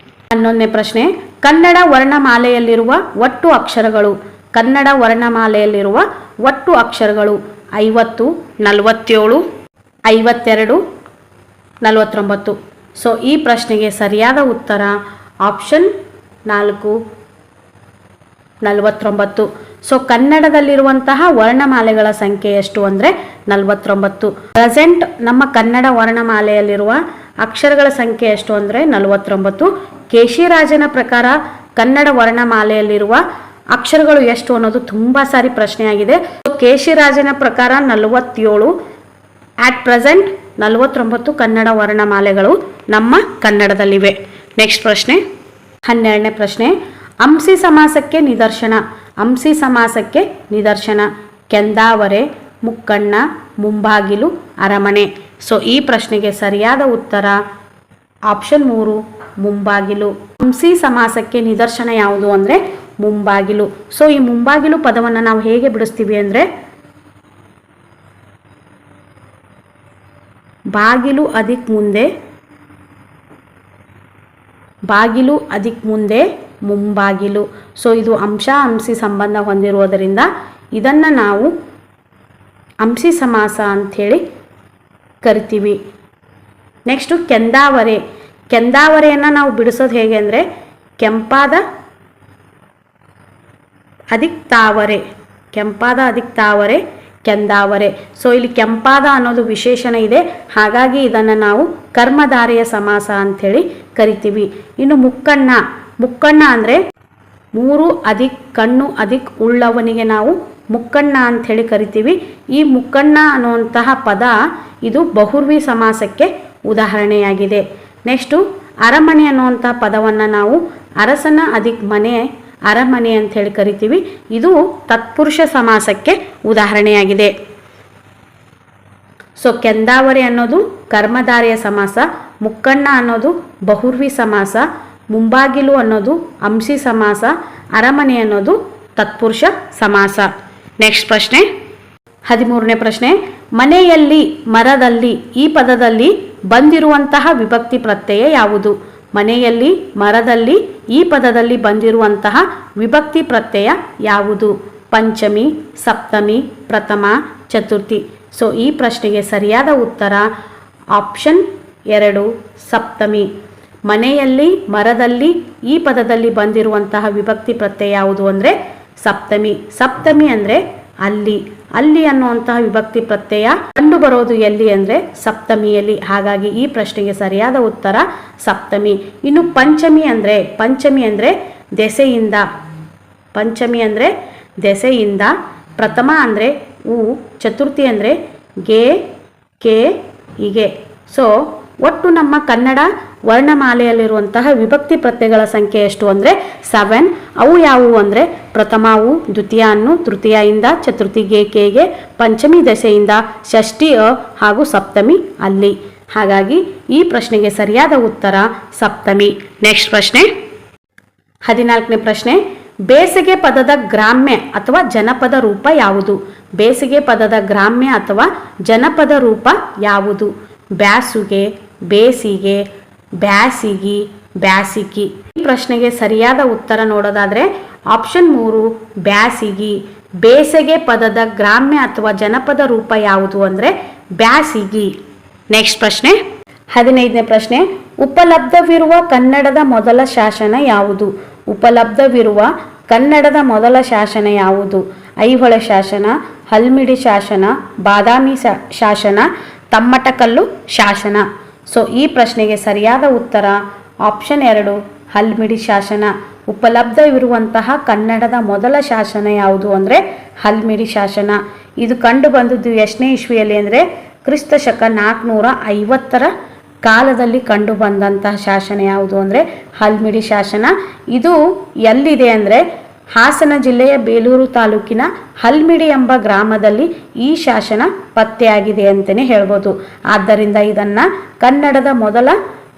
11ನೇ ಪ್ರಶ್ನೆ. ಕನ್ನಡ ವರ್ಣಮಾಲೆಯಲ್ಲಿರುವ ಒಟ್ಟು ಅಕ್ಷರಗಳು. ಕನ್ನಡ ವರ್ಣಮಾಲೆಯಲ್ಲಿರುವ ಒಟ್ಟು ಅಕ್ಷರಗಳು 50, 47, 52, 49. ಸೊ ಈ ಪ್ರಶ್ನೆಗೆ ಸರಿಯಾದ ಉತ್ತರ ಆಪ್ಷನ್ 4 49. ಸೊ ಕನ್ನಡದಲ್ಲಿರುವಂತಹ ವರ್ಣಮಾಲೆಗಳ ಸಂಖ್ಯೆ ಎಷ್ಟು ಅಂದರೆ 49. ಪ್ರೆಸೆಂಟ್ ನಮ್ಮ ಕನ್ನಡ ವರ್ಣಮಾಲೆಯಲ್ಲಿರುವ ಅಕ್ಷರಗಳ ಸಂಖ್ಯೆ ಎಷ್ಟು ಅಂದರೆ 49. ಕೇಶಿರಾಜನ ಪ್ರಕಾರ ಕನ್ನಡ ವರ್ಣಮಾಲೆಯಲ್ಲಿರುವ ಅಕ್ಷರಗಳು ಎಷ್ಟು ಅನ್ನೋದು ತುಂಬ ಸಾರಿ ಪ್ರಶ್ನೆಯಾಗಿದೆ. ಕೇಶಿರಾಜನ ಪ್ರಕಾರ 47. ಆಟ್ ಪ್ರೆಸೆಂಟ್ 49 ಕನ್ನಡ ವರ್ಣಮಾಲೆಗಳು ನಮ್ಮ ಕನ್ನಡದಲ್ಲಿವೆ. ನೆಕ್ಸ್ಟ್ ಪ್ರಶ್ನೆ 12ನೇ ಪ್ರಶ್ನೆ. ಅಂಸಿ ಸಮಾಸಕ್ಕೆ ನಿದರ್ಶನ. ಅಂಸಿ ಸಮಾಸಕ್ಕೆ ನಿದರ್ಶನ ಕೆಂದಾವರೆ, ಮುಕ್ಕಣ್ಣ, ಮುಂಬಾಗಿಲು, ಅರಮನೆ. ಸೊ ಈ ಪ್ರಶ್ನೆಗೆ ಸರಿಯಾದ ಉತ್ತರ ಆಪ್ಷನ್ 3 ಮುಂಬಾಗಿಲು. ಅಂಸಿ ಸಮಾಸಕ್ಕೆ ನಿದರ್ಶನ ಯಾವುದು ಅಂದರೆ ಮುಂಬಾಗಿಲು. ಸೊ ಈ ಮುಂಬಾಗಿಲು ಪದವನ್ನು ನಾವು ಹೇಗೆ ಬಿಡಿಸ್ತೀವಿ ಅಂದರೆ ಬಾಗಿಲು ಅಧಿಕ್ ಮುಂದೆ, ಬಾಗಿಲು ಅಧಿಕ್ ಮುಂದೆ, ಮುಂಬಾಗಿಲು. ಸೊ ಇದು ಅಂಶ ಅಂಸಿ ಸಂಬಂಧ ಹೊಂದಿರುವುದರಿಂದ ಇದನ್ನು ನಾವು ಅಂಸಿ ಸಮಾಸ ಅಂಥೇಳಿ ಕರಿತೀವಿ. ನೆಕ್ಸ್ಟು ಕೆಂದಾವರೆ. ಕೆಂದಾವರೆಯನ್ನು ನಾವು ಬಿಡಿಸೋದು ಹೇಗೆ ಅಂದರೆ ಕೆಂಪಾದ ಅಧಿಕ್ ತಾವರೆ, ಕೆಂಪಾದ ಅಧಿಕ್ ತಾವರೆ, ಕೆಂದಾವರೆ. ಸೊ ಇಲ್ಲಿ ಕೆಂಪಾದ ಅನ್ನೋದು ವಿಶೇಷಣ ಇದೆ, ಹಾಗಾಗಿ ಇದನ್ನು ನಾವು ಕರ್ಮಧಾರೆಯ ಸಮಾಸ ಅಂಥೇಳಿ ಕರಿತೀವಿ. ಇನ್ನು ಮುಕ್ಕಣ್ಣ. ಮುಕ್ಕಣ್ಣ ಅಂದರೆ 3 ಅಧಿಕ್ ಕಣ್ಣು ಅಧಿಕ್ ಉಳ್ಳವನಿಗೆ ನಾವು ಮುಕ್ಕಣ್ಣ ಅಂಥೇಳಿ ಕರಿತೀವಿ. ಈ ಮುಕ್ಕಣ್ಣ ಅನ್ನುವಂತಹ ಪದ ಇದು ಬಹುರ್ವಿ ಸಮಾಸಕ್ಕೆ ಉದಾಹರಣೆಯಾಗಿದೆ. ನೆಕ್ಸ್ಟು ಅರಮನೆ ಅನ್ನುವಂಥ ಪದವನ್ನು ನಾವು ಅರಸನ ಅಧಿಕ್ ಮನೆ, ಅರಮನೆ ಅಂಥೇಳಿ ಕರಿತೀವಿ. ಇದು ತತ್ಪುರುಷ ಸಮಾಸಕ್ಕೆ ಉದಾಹರಣೆಯಾಗಿದೆ. ಸೊ ಕೆಂದಾವರೆ ಅನ್ನೋದು ಕರ್ಮಧಾರೆಯ ಸಮಾಸ, ಮುಕ್ಕಣ್ಣ ಅನ್ನೋದು ಬಹುರ್ವಿ ಸಮಾಸ, ಮುಂಬಾಗಿಲು ಅನ್ನೋದು ಅಂಸಿ ಸಮಾಸ, ಅರಮನೆ ಅನ್ನೋದು ತತ್ಪುರುಷ ಸಮಾಸ. ನೆಕ್ಸ್ಟ್ ಪ್ರಶ್ನೆ 13ನೇ ಪ್ರಶ್ನೆ. ಮನೆಯಲ್ಲಿ, ಮರದಲ್ಲಿ ಈ ಪದದಲ್ಲಿ ಬಂದಿರುವಂತಹ ವಿಭಕ್ತಿ ಪ್ರತ್ಯಯ ಯಾವುದು? ಮನೆಯಲ್ಲಿ, ಮರದಲ್ಲಿ ಈ ಪದದಲ್ಲಿ ಬಂದಿರುವಂತಹ ವಿಭಕ್ತಿ ಪ್ರತ್ಯಯ ಯಾವುದು? ಪಂಚಮಿ, ಸಪ್ತಮಿ, ಪ್ರಥಮ, ಚತುರ್ಥಿ. ಸೊ ಈ ಪ್ರಶ್ನೆಗೆ ಸರಿಯಾದ ಉತ್ತರ ಆಪ್ಷನ್ 2 ಸಪ್ತಮಿ. ಮನೆಯಲ್ಲಿ, ಮರದಲ್ಲಿ ಈ ಪದದಲ್ಲಿ ಬಂದಿರುವಂತಹ ವಿಭಕ್ತಿ ಪ್ರತ್ಯಯ ಯಾವುದು ಅಂದರೆ ಸಪ್ತಮಿ. ಸಪ್ತಮಿ ಅಂದರೆ ಅಲ್ಲಿ. ಅಲ್ಲಿ ಅನ್ನುವಂತಹ ವಿಭಕ್ತಿ ಪ್ರತ್ಯಯ ಕಂಡು ಬರೋದು ಎಲ್ಲಿ ಅಂದರೆ ಸಪ್ತಮಿಯಲ್ಲಿ. ಹಾಗಾಗಿ ಈ ಪ್ರಶ್ನೆಗೆ ಸರಿಯಾದ ಉತ್ತರ ಸಪ್ತಮಿ. ಇನ್ನು ಪಂಚಮಿ ಅಂದರೆ ದೆಸೆಯಿಂದ. ಪಂಚಮಿ ಅಂದರೆ ದೆಸೆಯಿಂದ. ಪ್ರಥಮ ಅಂದರೆ ಉ, ಚತುರ್ಥಿ ಅಂದರೆ ಗೆ, ಕೆ, ಹೀಗೆ. ಸೊ ಒಟ್ಟು ನಮ್ಮ ಕನ್ನಡ ವರ್ಣಮಾಲೆಯಲ್ಲಿರುವಂತಹ ವಿಭಕ್ತಿ ಪ್ರತ್ಯಯಗಳ ಸಂಖ್ಯೆ ಎಷ್ಟು ಅಂದರೆ 7. ಅವು ಯಾವುವು ಅಂದರೆ ಪ್ರಥಮ ಉ, ದ್ವಿತೀಯ ಅನ್ನು, ತೃತೀಯ ಇಂದ, ಚತುರ್ಥಿ ಗೆ, ಕೆಗೆ, ಪಂಚಮಿ ದೆಸೆಯಿಂದ, ಷಷ್ಠಿ ಅ ಹಾಗೂ ಸಪ್ತಮಿ ಅಲ್ಲಿ. ಹಾಗಾಗಿ ಈ ಪ್ರಶ್ನೆಗೆ ಸರಿಯಾದ ಉತ್ತರ ಸಪ್ತಮಿ. ನೆಕ್ಸ್ಟ್ ಪ್ರಶ್ನೆ, 14ನೇ ಪ್ರಶ್ನೆ. ಬೇಸಿಗೆ ಪದದ ಗ್ರಾಮ್ಯ ಅಥವಾ ಜನಪದ ರೂಪ ಯಾವುದು? ಬೇಸಿಗೆ ಪದದ ಗ್ರಾಮ್ಯ ಅಥವಾ ಜನಪದ ರೂಪ ಯಾವುದು? ಬ್ಯಾಸುಗೆ, ಬೇಸಿಗೆ, ಬ್ಯಾಸಿಗಿ, ಬ್ಯಾಸಿಗಿ. ಈ ಪ್ರಶ್ನೆಗೆ ಸರಿಯಾದ ಉತ್ತರ ನೋಡೋದಾದರೆ ಆಪ್ಷನ್ 3 ಬ್ಯಾಸಿಗಿ. ಬೇಸಿಗೆ ಪದದ ಗ್ರಾಮ್ಯ ಅಥವಾ ಜನಪದ ರೂಪ ಯಾವುದು ಅಂದರೆ ಬ್ಯಾಸಿಗಿ. ನೆಕ್ಸ್ಟ್ ಪ್ರಶ್ನೆ, 15ನೇ ಪ್ರಶ್ನೆ. ಉಪಲಬ್ಧವಿರುವ ಕನ್ನಡದ ಮೊದಲ ಶಾಸನ ಯಾವುದು? ಉಪಲಬ್ಧವಿರುವ ಕನ್ನಡದ ಮೊದಲ ಶಾಸನ ಯಾವುದು? ಐಹೊಳೆ ಶಾಸನ, ಹಲ್ಮಿಡಿ ಶಾಸನ, ಬಾದಾಮಿ ಶಾಸನ, ತಮ್ಮಟಕಲ್ಲು ಶಾಸನ. ಸೊ ಈ ಪ್ರಶ್ನೆಗೆ ಸರಿಯಾದ ಉತ್ತರ ಆಪ್ಷನ್ 2 ಹಲ್ಮಿಡಿ ಶಾಸನ. ಉಪಲಬ್ಧವಿರುವಂತಹ ಕನ್ನಡದ ಮೊದಲ ಶಾಸನ ಯಾವುದು ಅಂದರೆ ಹಲ್ಮಿಡಿ ಶಾಸನ. ಇದು ಕಂಡು ಬಂದದ್ದು ಎಷ್ಟನೇ ಇಸ್ವಿಯಲ್ಲಿ ಅಂದರೆ ಕ್ರಿಸ್ತ ಶಕ 450ರ ಕಾಲದಲ್ಲಿ ಕಂಡು ಬಂದಂತಹ ಶಾಸನ ಯಾವುದು ಅಂದರೆ ಹಲ್ಮಿಡಿ ಶಾಸನ. ಇದು ಎಲ್ಲಿದೆ ಅಂದರೆ ಹಾಸನ ಜಿಲ್ಲೆಯ ಬೇಲೂರು ತಾಲೂಕಿನ ಹಲ್ಮಿಡಿ ಎಂಬ ಗ್ರಾಮದಲ್ಲಿ ಈ ಶಾಸನ ಪತ್ತೆಯಾಗಿದೆ ಅಂತಲೇ ಹೇಳ್ಬೋದು. ಆದ್ದರಿಂದ ಇದನ್ನು ಕನ್ನಡದ ಮೊದಲ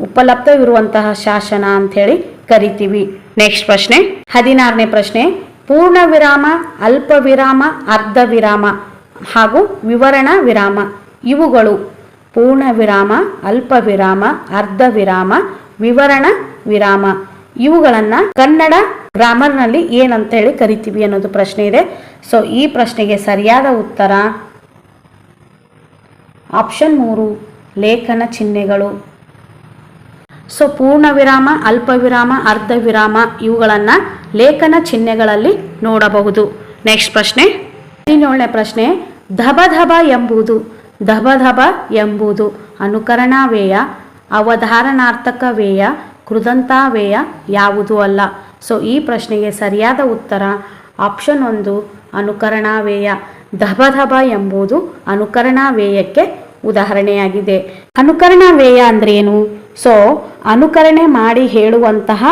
ಉಪಲಬ್ಧವಿರುವಂತಹ ಶಾಸನ ಅಂಥೇಳಿ ಕರಿತೀವಿ. ನೆಕ್ಸ್ಟ್ ಪ್ರಶ್ನೆ, 16ನೇ ಪ್ರಶ್ನೆ. ಪೂರ್ಣ ವಿರಾಮ, ಅಲ್ಪ ವಿರಾಮ, ಅರ್ಧ ವಿರಾಮ ಹಾಗೂ ವಿವರಣ ವಿರಾಮ ಇವುಗಳು ಪೂರ್ಣ ವಿರಾಮ, ಅಲ್ಪ ವಿರಾಮ, ಅರ್ಧ ವಿರಾಮ, ವಿವರಣ ವಿರಾಮ ಇವುಗಳನ್ನು ಕನ್ನಡ ಗ್ರಾಮರ್ನಲ್ಲಿ ಏನಂತ ಹೇಳಿ ಕರಿತೀವಿ ಅನ್ನೋದು ಪ್ರಶ್ನೆ ಇದೆ. ಸೊ ಈ ಪ್ರಶ್ನೆಗೆ ಸರಿಯಾದ ಉತ್ತರ ಆಪ್ಷನ್ 3 ಲೇಖನ ಚಿಹ್ನೆಗಳು. ಸೊ ಪೂರ್ಣ ವಿರಾಮ, ಅಲ್ಪ ವಿರಾಮ, ಅರ್ಧ ವಿರಾಮ ಇವುಗಳನ್ನು ಲೇಖನ ಚಿಹ್ನೆಗಳಲ್ಲಿ ನೋಡಬಹುದು. ನೆಕ್ಸ್ಟ್ ಪ್ರಶ್ನೆ, 17ನೇ ಪ್ರಶ್ನೆ. ಧಬ ಧಬ ಎಂಬುದು ಧಬ ಧಬ ಎಂಬುದು ಅನುಕರಣಾವೇಯ, ಅವಧಾರಣಾರ್ಥಕ ವೇಯ, ಕೃದಂತಾವೇಯ ಯಾವುದು ಅಲ್ಲ? ಸೊ ಈ ಪ್ರಶ್ನೆಗೆ ಸರಿಯಾದ ಉತ್ತರ ಆಪ್ಷನ್ 1 ಅನುಕರಣಾವೇಯ. ಧಬ ಧಬ ಎಂಬುದು ಅನುಕರಣಾವೇಯಕ್ಕೆ ಉದಾಹರಣೆಯಾಗಿದೆ. ಅನುಕರಣಾವೇಯ ಅಂದ್ರೆ ಏನು? ಸೊ ಅನುಕರಣೆ ಮಾಡಿ ಹೇಳುವಂತಹ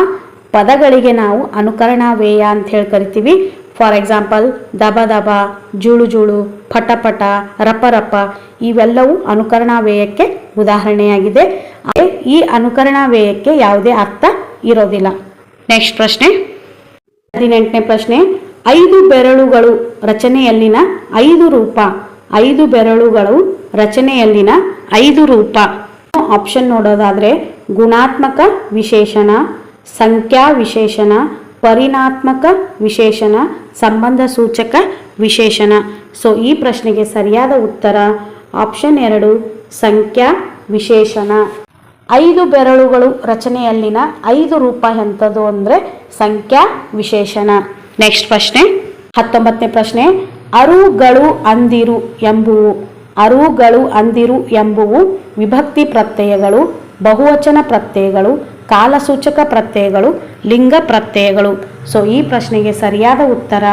ಪದಗಳಿಗೆ ನಾವು ಅನುಕರಣಾವೇಯ ಅಂತ ಹೇಳಿ ಕರಿತೀವಿ. ಫಾರ್ ಎಕ್ಸಾಂಪಲ್ ದಬ ದಬ, ಜುಳು ಜುಳು, ಪಟ ಪಟ, ರಪ ರಪ ಇವೆಲ್ಲವೂ ಅನುಕರಣಾವೇಯಕ್ಕೆ ಉದಾಹರಣೆಯಾಗಿದೆ. ಈ ಅನುಕರಣಾವೇಯಕ್ಕೆ ಯಾವುದೇ ಅರ್ಥ ಇರೋದಿಲ್ಲ. ನೆಕ್ಸ್ಟ್ ಪ್ರಶ್ನೆ, 18ನೇ ಪ್ರಶ್ನೆ. 5 ಬೆರಳುಗಳು ರಚನೆಯಲ್ಲಿನ 5 ರೂಪ. 5 ಬೆರಳುಗಳು ರಚನೆಯಲ್ಲಿನ 5 ರೂಪ. ಆಪ್ಷನ್ ನೋಡೋದಾದರೆ ಗುಣಾತ್ಮಕ ವಿಶೇಷಣ, ಸಂಖ್ಯಾ ವಿಶೇಷಣ, ಪರಿಣಾತ್ಮಕ ವಿಶೇಷಣ, ಸಂಬಂಧ ಸೂಚಕ ವಿಶೇಷಣ. ಸೊ ಈ ಪ್ರಶ್ನೆಗೆ ಸರಿಯಾದ ಉತ್ತರ ಆಪ್ಷನ್ 2 ಸಂಖ್ಯಾ ವಿಶೇಷಣ. 5 ಬೆರಳುಗಳು ರಚನೆಯಲ್ಲಿನ 5 ರೂಪ ಎಂಥದ್ದು ಅಂದರೆ ಸಂಖ್ಯಾ ವಿಶೇಷಣ. ನೆಕ್ಸ್ಟ್ ಪ್ರಶ್ನೆ, 19ನೇ ಪ್ರಶ್ನೆ. ಅರುಗಳು ಅಂದಿರು ಎಂಬುವು. ಅರುಗಳು ಅಂದಿರು ಎಂಬುವು ವಿಭಕ್ತಿ ಪ್ರತ್ಯಯಗಳು, ಬಹುವಚನ ಪ್ರತ್ಯಯಗಳು, ಕಾಲಸೂಚಕ ಪ್ರತ್ಯಯಗಳು, ಲಿಂಗ ಪ್ರತ್ಯಯಗಳು. ಸೊ ಈ ಪ್ರಶ್ನೆಗೆ ಸರಿಯಾದ ಉತ್ತರ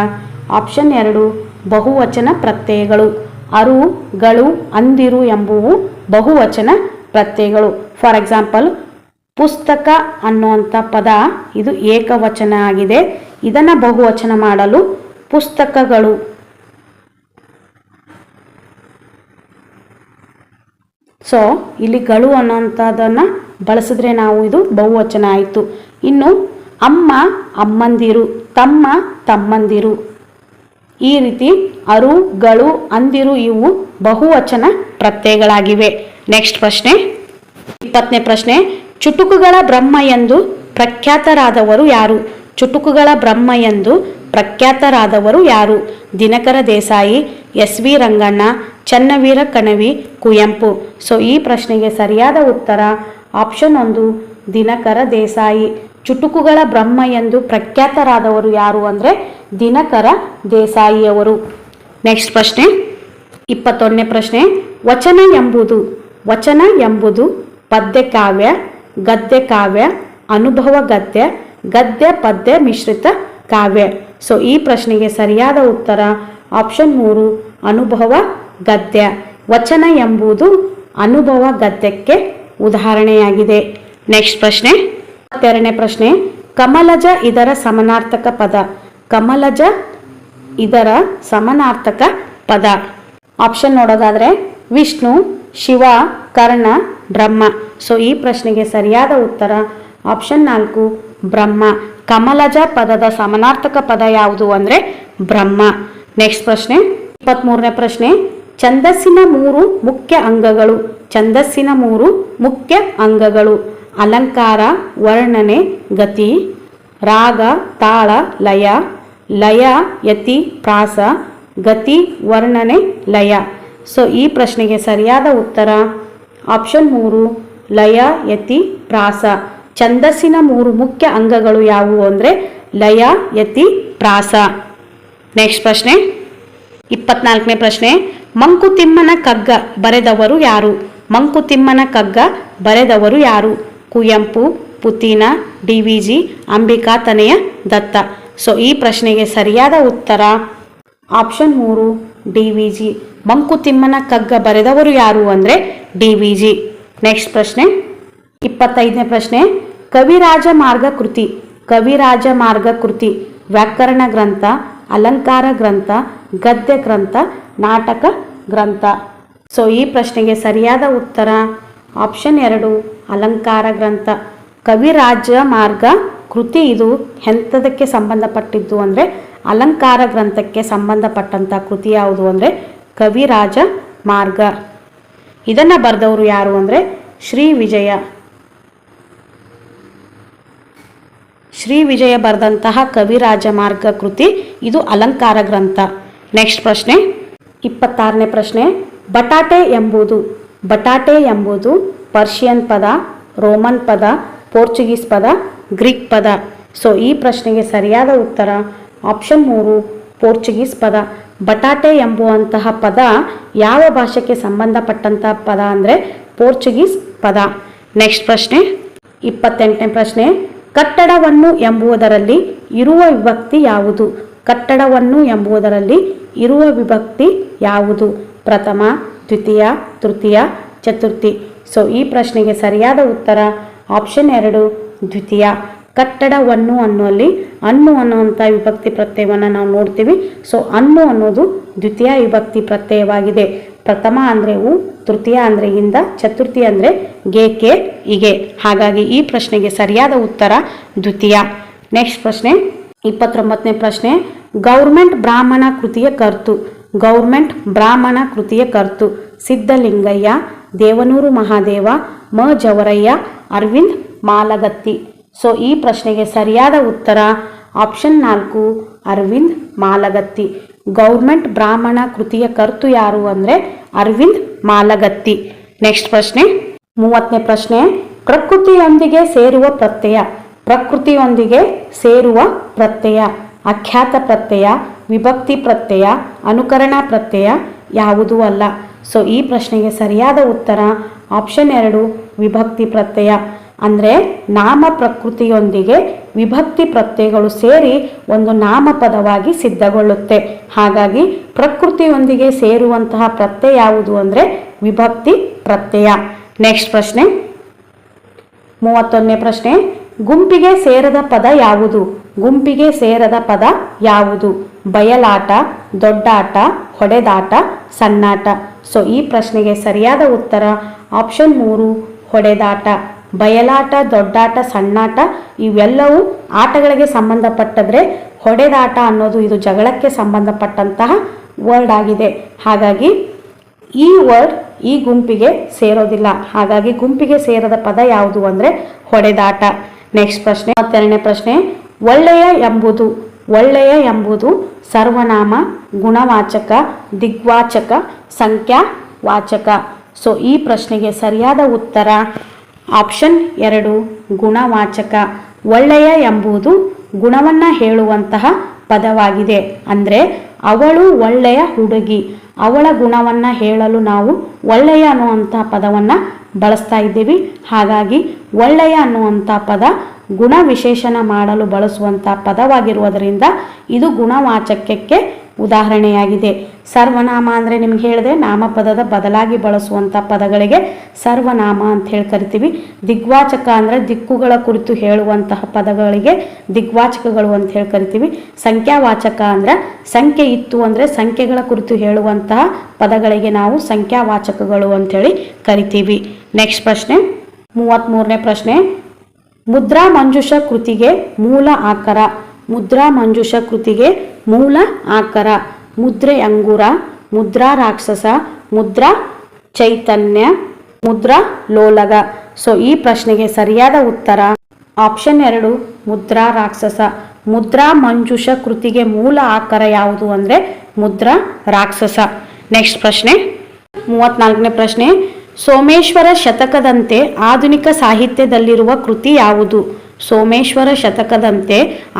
ಆಪ್ಷನ್ 2 ಬಹುವಚನ ಪ್ರತ್ಯಯಗಳು. ಅರುಗಳು ಅಂದಿರು ಎಂಬುವು ಬಹುವಚನ ಪ್ರತ್ಯಯಗಳು. ಫಾರ್ ಎಕ್ಸಾಂಪಲ್ ಪುಸ್ತಕ ಅನ್ನುವಂಥ ಪದ ಇದು ಏಕವಚನ ಆಗಿದೆ. ಇದನ್ನು ಬಹುವಚನ ಮಾಡಲು ಪುಸ್ತಕಗಳು. ಸೊ ಇಲ್ಲಿ ಗಳು ಅನ್ನೋಂಥದ್ದನ್ನು ಬಳಸಿದ್ರೆ ನಾವು ಇದು ಬಹುವಚನ ಆಯಿತು. ಇನ್ನು ಅಮ್ಮ ಅಮ್ಮಂದಿರು, ತಮ್ಮ ತಮ್ಮಂದಿರು ಈ ರೀತಿ ಅರುಗಳು ಅಂದಿರು ಇವು ಬಹುವಚನ ಪ್ರತ್ಯಯಗಳಾಗಿವೆ. ನೆಕ್ಸ್ಟ್ ಪ್ರಶ್ನೆ, 20ನೇ ಪ್ರಶ್ನೆ. ಚುಟುಕುಗಳ ಬ್ರಹ್ಮ ಎಂದು ಪ್ರಖ್ಯಾತರಾದವರು ಯಾರು? ಚುಟುಕುಗಳ ಬ್ರಹ್ಮ ಎಂದು ಪ್ರಖ್ಯಾತರಾದವರು ಯಾರು? Dinakar Desai, S V Ranganna, Channaveera Kanavi, Kuvempu. So ಈ ಪ್ರಶ್ನೆಗೆ ಸರಿಯಾದ ಉತ್ತರ ಆಪ್ಷನ್ 1 ದಿನಕರ ದೇಸಾಯಿ. ಚುಟುಕುಗಳ ಬ್ರಹ್ಮ ಎಂದು ಪ್ರಖ್ಯಾತರಾದವರು ಯಾರು ಅಂದರೆ ದಿನಕರ ದೇಸಾಯಿಯವರು. ನೆಕ್ಸ್ಟ್ ಪ್ರಶ್ನೆ 21ನೇ ಪ್ರಶ್ನೆ. ವಚನ ಎಂಬುದು ಪದ್ಯ ಕಾವ್ಯ, ಗದ್ಯ ಕಾವ್ಯ, ಅನುಭವ ಗದ್ಯ, ಗದ್ಯ ಪದ್ಯ ಮಿಶ್ರಿತ ಕಾವ್ಯ. ಸೊ ಈ ಪ್ರಶ್ನೆಗೆ ಸರಿಯಾದ ಉತ್ತರ ಆಪ್ಷನ್ 3 ಅನುಭವ ಗದ್ಯ. ವಚನ ಎಂಬುದು ಅನುಭವ ಗದ್ಯಕ್ಕೆ ಉದಾಹರಣೆಯಾಗಿದೆ. ನೆಕ್ಸ್ಟ್ ಪ್ರಶ್ನೆ 22ನೇ ಪ್ರಶ್ನೆ. ಕಮಲಜ ಇದರ ಸಮನಾರ್ಥಕ ಪದ. ಕಮಲಜ ಇದರ ಸಮನಾರ್ಥಕ ಪದ. ಆಪ್ಷನ್ ನೋಡೋದಾದ್ರೆ ವಿಷ್ಣು, ಶಿವ, ಕರ್ಣ, ಬ್ರಹ್ಮ. ಸೊ ಈ ಪ್ರಶ್ನೆಗೆ ಸರಿಯಾದ ಉತ್ತರ ಆಪ್ಷನ್ 4 ಬ್ರಹ್ಮ. ಕಮಲಜ ಪದದ ಸಮನಾರ್ಥಕ ಪದ ಯಾವುದು ಅಂದರೆ ಬ್ರಹ್ಮ. ನೆಕ್ಸ್ಟ್ ಪ್ರಶ್ನೆ 23ನೇ ಪ್ರಶ್ನೆ. ಛಂದಸ್ಸಿನ 3 ಮುಖ್ಯ ಅಂಗಗಳು. ಛಂದಸ್ಸಿನ 3 ಮುಖ್ಯ ಅಂಗಗಳು. ಅಲಂಕಾರ, ವರ್ಣನೆ, ಗತಿ. ರಾಗ, ತಾಳ, ಲಯ. ಲಯ, ಯತಿ, ಪ್ರಾಸ. ಗತಿ, ವರ್ಣನೆ, ಲಯ. ಸೊ ಈ ಪ್ರಶ್ನೆಗೆ ಸರಿಯಾದ ಉತ್ತರ ಆಪ್ಷನ್ 3 ಲಯ, ಯತಿ, ಪ್ರಾಸ. ಛಂದಸ್ಸಿನ 3 ಮುಖ್ಯ ಅಂಗಗಳು ಯಾವುವು ಅಂದರೆ ಲಯ, ಯತಿ, ಪ್ರಾಸ. ನೆಕ್ಸ್ಟ್ ಪ್ರಶ್ನೆ 24ನೇ ಪ್ರಶ್ನೆ. ಮಂಕುತಿಮ್ಮನ ಕಗ್ಗ ಬರೆದವರು ಯಾರು? ಮಂಕುತಿಮ್ಮನ ಕಗ್ಗ ಬರೆದವರು ಯಾರು? ಕುವೆಂಪು, ಪುತೀನ, ಡಿ.ವಿ.ಜಿ, ಅಂಬಿಕಾತನಯ ದತ್ತ. ಸೊ ಈ ಪ್ರಶ್ನೆಗೆ ಸರಿಯಾದ ಉತ್ತರ ಆಪ್ಷನ್ 3 ಡಿ.ವಿ.ಜಿ. ಮಂಕುತಿಮ್ಮನ ಕಗ್ಗ ಬರೆದವರು ಯಾರು ಅಂದರೆ ಡಿ.ವಿ.ಜಿ. ನೆಕ್ಸ್ಟ್ ಪ್ರಶ್ನೆ 25ನೇ ಪ್ರಶ್ನೆ. ಕವಿರಾಜ ಮಾರ್ಗ ಕೃತಿ. ಕವಿರಾಜ ಮಾರ್ಗ ಕೃತಿ ವ್ಯಾಕರಣ ಗ್ರಂಥ, ಅಲಂಕಾರ ಗ್ರಂಥ, ಗದ್ಯ ಗ್ರಂಥ, ನಾಟಕ ಗ್ರಂಥ. ಸೊ ಈ ಪ್ರಶ್ನೆಗೆ ಸರಿಯಾದ ಉತ್ತರ ಆಪ್ಷನ್ 2 ಅಲಂಕಾರ ಗ್ರಂಥ. ಕವಿರಾಜ ಮಾರ್ಗ ಕೃತಿ ಇದು ಎಂಥದಕ್ಕೆ ಸಂಬಂಧಪಟ್ಟಿದ್ದು ಅಂದರೆ ಅಲಂಕಾರ ಗ್ರಂಥಕ್ಕೆ ಸಂಬಂಧಪಟ್ಟಂಥ ಕೃತಿ ಯಾವುದು ಅಂದರೆ ಕವಿರಾಜ ಮಾರ್ಗ. ಇದನ್ನು ಬರೆದವರು ಯಾರು ಅಂದರೆ ಶ್ರೀ ವಿಜಯ. ಶ್ರೀ ವಿಜಯ ಬರೆದಂತಹ ಕವಿರಾಜ ಮಾರ್ಗ ಕೃತಿ ಇದು ಅಲಂಕಾರ ಗ್ರಂಥ. ನೆಕ್ಸ್ಟ್ ಪ್ರಶ್ನೆ 26ನೇ ಪ್ರಶ್ನೆ. ಬಟಾಟೆ ಎಂಬುದು ಪರ್ಷಿಯನ್ ಪದ, ರೋಮನ್ ಪದ, ಪೋರ್ಚುಗೀಸ್ ಪದ, ಗ್ರೀಕ್ ಪದ. ಸೊ ಈ ಪ್ರಶ್ನೆಗೆ ಸರಿಯಾದ ಉತ್ತರ ಆಪ್ಷನ್ 3 ಪೋರ್ಚುಗೀಸ್ ಪದ. ಬಟಾಟೆ ಎಂಬುವಂತಹ ಪದ ಯಾವ ಭಾಷೆಗೆ ಸಂಬಂಧಪಟ್ಟಂತಹ ಪದ ಅಂದರೆ ಪೋರ್ಚುಗೀಸ್ ಪದ. ನೆಕ್ಸ್ಟ್ ಪ್ರಶ್ನೆ 28ನೇ ಪ್ರಶ್ನೆ. ಕಟ್ಟಡವನ್ನು ಎಂಬುವುದರಲ್ಲಿ ಇರುವ ವಿಭಕ್ತಿ ಯಾವುದು? ಕಟ್ಟಡವನ್ನು ಎಂಬುವುದರಲ್ಲಿ ಇರುವ ವಿಭಕ್ತಿ ಯಾವುದು? ಪ್ರಥಮ, ದ್ವಿತೀಯ, ತೃತೀಯ, ಚತುರ್ಥಿ. ಸೊ ಈ ಪ್ರಶ್ನೆಗೆ ಸರಿಯಾದ ಉತ್ತರ ಆಪ್ಷನ್ 2 ದ್ವಿತೀಯ. ಕಟ್ಟಡವನ್ನು ಅನ್ನುವಲ್ಲಿ ಅನ್ನು ಅನ್ನುವಂಥ ವಿಭಕ್ತಿ ಪ್ರತ್ಯಯವನ್ನು ನಾವು ನೋಡ್ತೀವಿ. ಸೊ ಅನ್ನು ಅನ್ನೋದು ದ್ವಿತೀಯ ವಿಭಕ್ತಿ ಪ್ರತ್ಯಯವಾಗಿದೆ. ಪ್ರಥಮ ಅಂದರೆ ಉ, ತೃತೀಯ ಅಂದರೆ ಇಂದ, ಚತುರ್ಥಿ ಅಂದರೆ ಗೆ, ಹೀಗೆ. ಹಾಗಾಗಿ ಈ ಪ್ರಶ್ನೆಗೆ ಸರಿಯಾದ ಉತ್ತರ ದ್ವಿತೀಯ. ನೆಕ್ಸ್ಟ್ ಪ್ರಶ್ನೆ 29ನೇ ಪ್ರಶ್ನೆ. ಗೌರ್ಮೆಂಟ್ ಬ್ರಾಹ್ಮಣ ಕೃತಿಯ ಕರ್ತು. ಗೌರ್ಮೆಂಟ್ ಬ್ರಾಹ್ಮಣ ಕೃತಿಯ ಕರ್ತು ಸಿದ್ಧಲಿಂಗಯ್ಯ, ದೇವನೂರು ಮಹಾದೇವ, ಮ ಜವರಯ್ಯ, ಅರವಿಂದ್ ಮಾಲಗತ್ತಿ. ಸೊ ಈ ಪ್ರಶ್ನೆಗೆ ಸರಿಯಾದ ಉತ್ತರ ಆಪ್ಷನ್ 4 ಅರವಿಂದ್ ಮಾಲಗತ್ತಿ. ಗೌರ್ಮೆಂಟ್ ಬ್ರಾಹ್ಮಣ ಕೃತಿಯ ಕರ್ತು ಯಾರು ಅಂದರೆ ಅರವಿಂದ್ ಮಾಲಗತ್ತಿ. ನೆಕ್ಸ್ಟ್ ಪ್ರಶ್ನೆ 30ನೇ ಪ್ರಶ್ನೆ. ಪ್ರಕೃತಿಯೊಂದಿಗೆ ಸೇರುವ ಪ್ರತ್ಯಯ. ಪ್ರಕೃತಿಯೊಂದಿಗೆ ಸೇರುವ ಪ್ರತ್ಯಯ ಅಖ್ಯಾತ ಪ್ರತ್ಯಯ, ವಿಭಕ್ತಿ ಪ್ರತ್ಯಯ, ಅನುಕರಣ ಪ್ರತ್ಯಯ ಯಾವುದೂ ಅಲ್ಲ. ಸೊ ಈ ಪ್ರಶ್ನೆಗೆ ಸರಿಯಾದ ಉತ್ತರ ಆಪ್ಷನ್ 2 ವಿಭಕ್ತಿ ಪ್ರತ್ಯಯ. ಅಂದರೆ ನಾಮ ಪ್ರಕೃತಿಯೊಂದಿಗೆ ವಿಭಕ್ತಿ ಪ್ರತ್ಯಯಗಳು ಸೇರಿ ಒಂದು ನಾಮಪದವಾಗಿ ಸಿದ್ಧಗೊಳ್ಳುತ್ತೆ. ಹಾಗಾಗಿ ಪ್ರಕೃತಿಯೊಂದಿಗೆ ಸೇರುವಂತಹ ಪ್ರತ್ಯಯ ಯಾವುದು ಅಂದರೆ ವಿಭಕ್ತಿ ಪ್ರತ್ಯಯ. ನೆಕ್ಸ್ಟ್ ಪ್ರಶ್ನೆ 31ನೇ ಪ್ರಶ್ನೆ. ಗುಂಪಿಗೆ ಸೇರದ ಪದ ಯಾವುದು? ಗುಂಪಿಗೆ ಸೇರದ ಪದ ಯಾವುದು? ಬಯಲಾಟ, ದೊಡ್ಡಾಟ, ಹೊಡೆದಾಟ, ಸಣ್ಣಾಟ. ಸೊ ಈ ಪ್ರಶ್ನೆಗೆ ಸರಿಯಾದ ಉತ್ತರ ಆಪ್ಷನ್ 3 ಹೊಡೆದಾಟ. ಬಯಲಾಟ, ದೊಡ್ಡಾಟ, ಸಣ್ಣಾಟ ಇವೆಲ್ಲವೂ ಆಟಗಳಿಗೆ ಸಂಬಂಧಪಟ್ಟದ್ರೆ ಹೊಡೆದಾಟ ಅನ್ನೋದು ಇದು ಜಗಳಕ್ಕೆ ಸಂಬಂಧಪಟ್ಟಂತಹ ವರ್ಡ್ ಆಗಿದೆ. ಹಾಗಾಗಿ ಈ ವರ್ಡ್ ಈ ಗುಂಪಿಗೆ ಸೇರೋದಿಲ್ಲ. ಹಾಗಾಗಿ ಗುಂಪಿಗೆ ಸೇರದ ಪದ ಯಾವುದು ಅಂದರೆ ಹೊಡೆದಾಟ. ನೆಕ್ಸ್ಟ್ ಪ್ರಶ್ನೆ 32ನೇ ಪ್ರಶ್ನೆ. ಒಳ್ಳೆಯ ಎಂಬುದು ಸರ್ವನಾಮ, ಗುಣವಾಚಕ, ದಿಗ್ವಾಚಕ, ಸಂಖ್ಯಾವಾಚಕ. ಸೊ ಈ ಪ್ರಶ್ನೆಗೆ ಸರಿಯಾದ ಉತ್ತರ ಆಪ್ಷನ್ 2 ಗುಣವಾಚಕ. ಒಳ್ಳೆಯ ಎಂಬುದು ಗುಣವನ್ನು ಹೇಳುವಂತಹ ಪದವಾಗಿದೆ. ಅಂದರೆ ಅವಳು ಒಳ್ಳೆಯ ಹುಡುಗಿ, ಅವಳ ಗುಣವನ್ನು ಹೇಳಲು ನಾವು ಒಳ್ಳೆಯ ಅನ್ನುವಂಥ ಪದವನ್ನು ಬಳಸ್ತಾ ಇದ್ದೀವಿ. ಹಾಗಾಗಿ ಒಳ್ಳೆಯ ಅನ್ನುವಂಥ ಪದ ಗುಣ ವಿಶೇಷಣ ಮಾಡಲು ಬಳಸುವಂಥ ಪದವಾಗಿರುವುದರಿಂದ ಇದು ಗುಣವಾಚಕಕ್ಕೆ ಉದಾಹರಣೆಯಾಗಿದೆ. ಸರ್ವನಾಮ ಅಂದರೆ ನಿಮ್ಗೆ ಹೇಳಿದೆ, ನಾಮಪದದ ಬದಲಾಗಿ ಬಳಸುವಂಥ ಪದಗಳಿಗೆ ಸರ್ವನಾಮ ಅಂತ ಹೇಳಿ ಕರಿತೀವಿ. ದಿಗ್ವಾಚಕ ಅಂದರೆ ದಿಕ್ಕುಗಳ ಕುರಿತು ಹೇಳುವಂತಹ ಪದಗಳಿಗೆ ದಿಗ್ವಾಚಕಗಳು ಅಂತ ಹೇಳಿ ಕರಿತೀವಿ. ಸಂಖ್ಯಾವಾಚಕ ಅಂದರೆ ಸಂಖ್ಯೆ ಇತ್ತು ಅಂದರೆ ಸಂಖ್ಯೆಗಳ ಕುರಿತು ಹೇಳುವಂತಹ ಪದಗಳಿಗೆ ನಾವು ಸಂಖ್ಯಾವಾಚಕಗಳು ಅಂಥೇಳಿ ಕರಿತೀವಿ. ನೆಕ್ಸ್ಟ್ ಪ್ರಶ್ನೆ, 33ನೇ ಪ್ರಶ್ನೆ. ಮುದ್ರಾ ಮಂಜುಷ ಕೃತಿಗೆ ಮೂಲ ಆಕರ. ಮುದ್ರಾ ಮಂಜುಷ ಕೃತಿಗೆ ಮೂಲ ಆಕರ. ಮುದ್ರೆ ಅಂಗುರ, ಮುದ್ರಾ ರಾಕ್ಷಸ, ಮುದ್ರಾ ಚೈತನ್ಯ, ಮುದ್ರಾ ಲೋಲಗ. ಸೊ ಈ ಪ್ರಶ್ನೆಗೆ ಸರಿಯಾದ ಉತ್ತರ ಆಪ್ಷನ್ 2 ಮುದ್ರಾ ರಾಕ್ಷಸ. ಮುದ್ರಾ ಮಂಜುಷ ಕೃತಿಗೆ ಮೂಲ ಆಕರ ಯಾವುದು ಅಂದರೆ ಮುದ್ರಾ ರಾಕ್ಷಸ. ನೆಕ್ಸ್ಟ್ ಪ್ರಶ್ನೆ, 34ನೇ ಪ್ರಶ್ನೆ. ಸೋಮೇಶ್ವರ ಶತಕದಂತೆ ಆಧುನಿಕ ಸಾಹಿತ್ಯದಲ್ಲಿರುವ ಕೃತಿ ಯಾವುದು? ಸೋಮೇಶ್ವರ ಶತಕದಂತೆ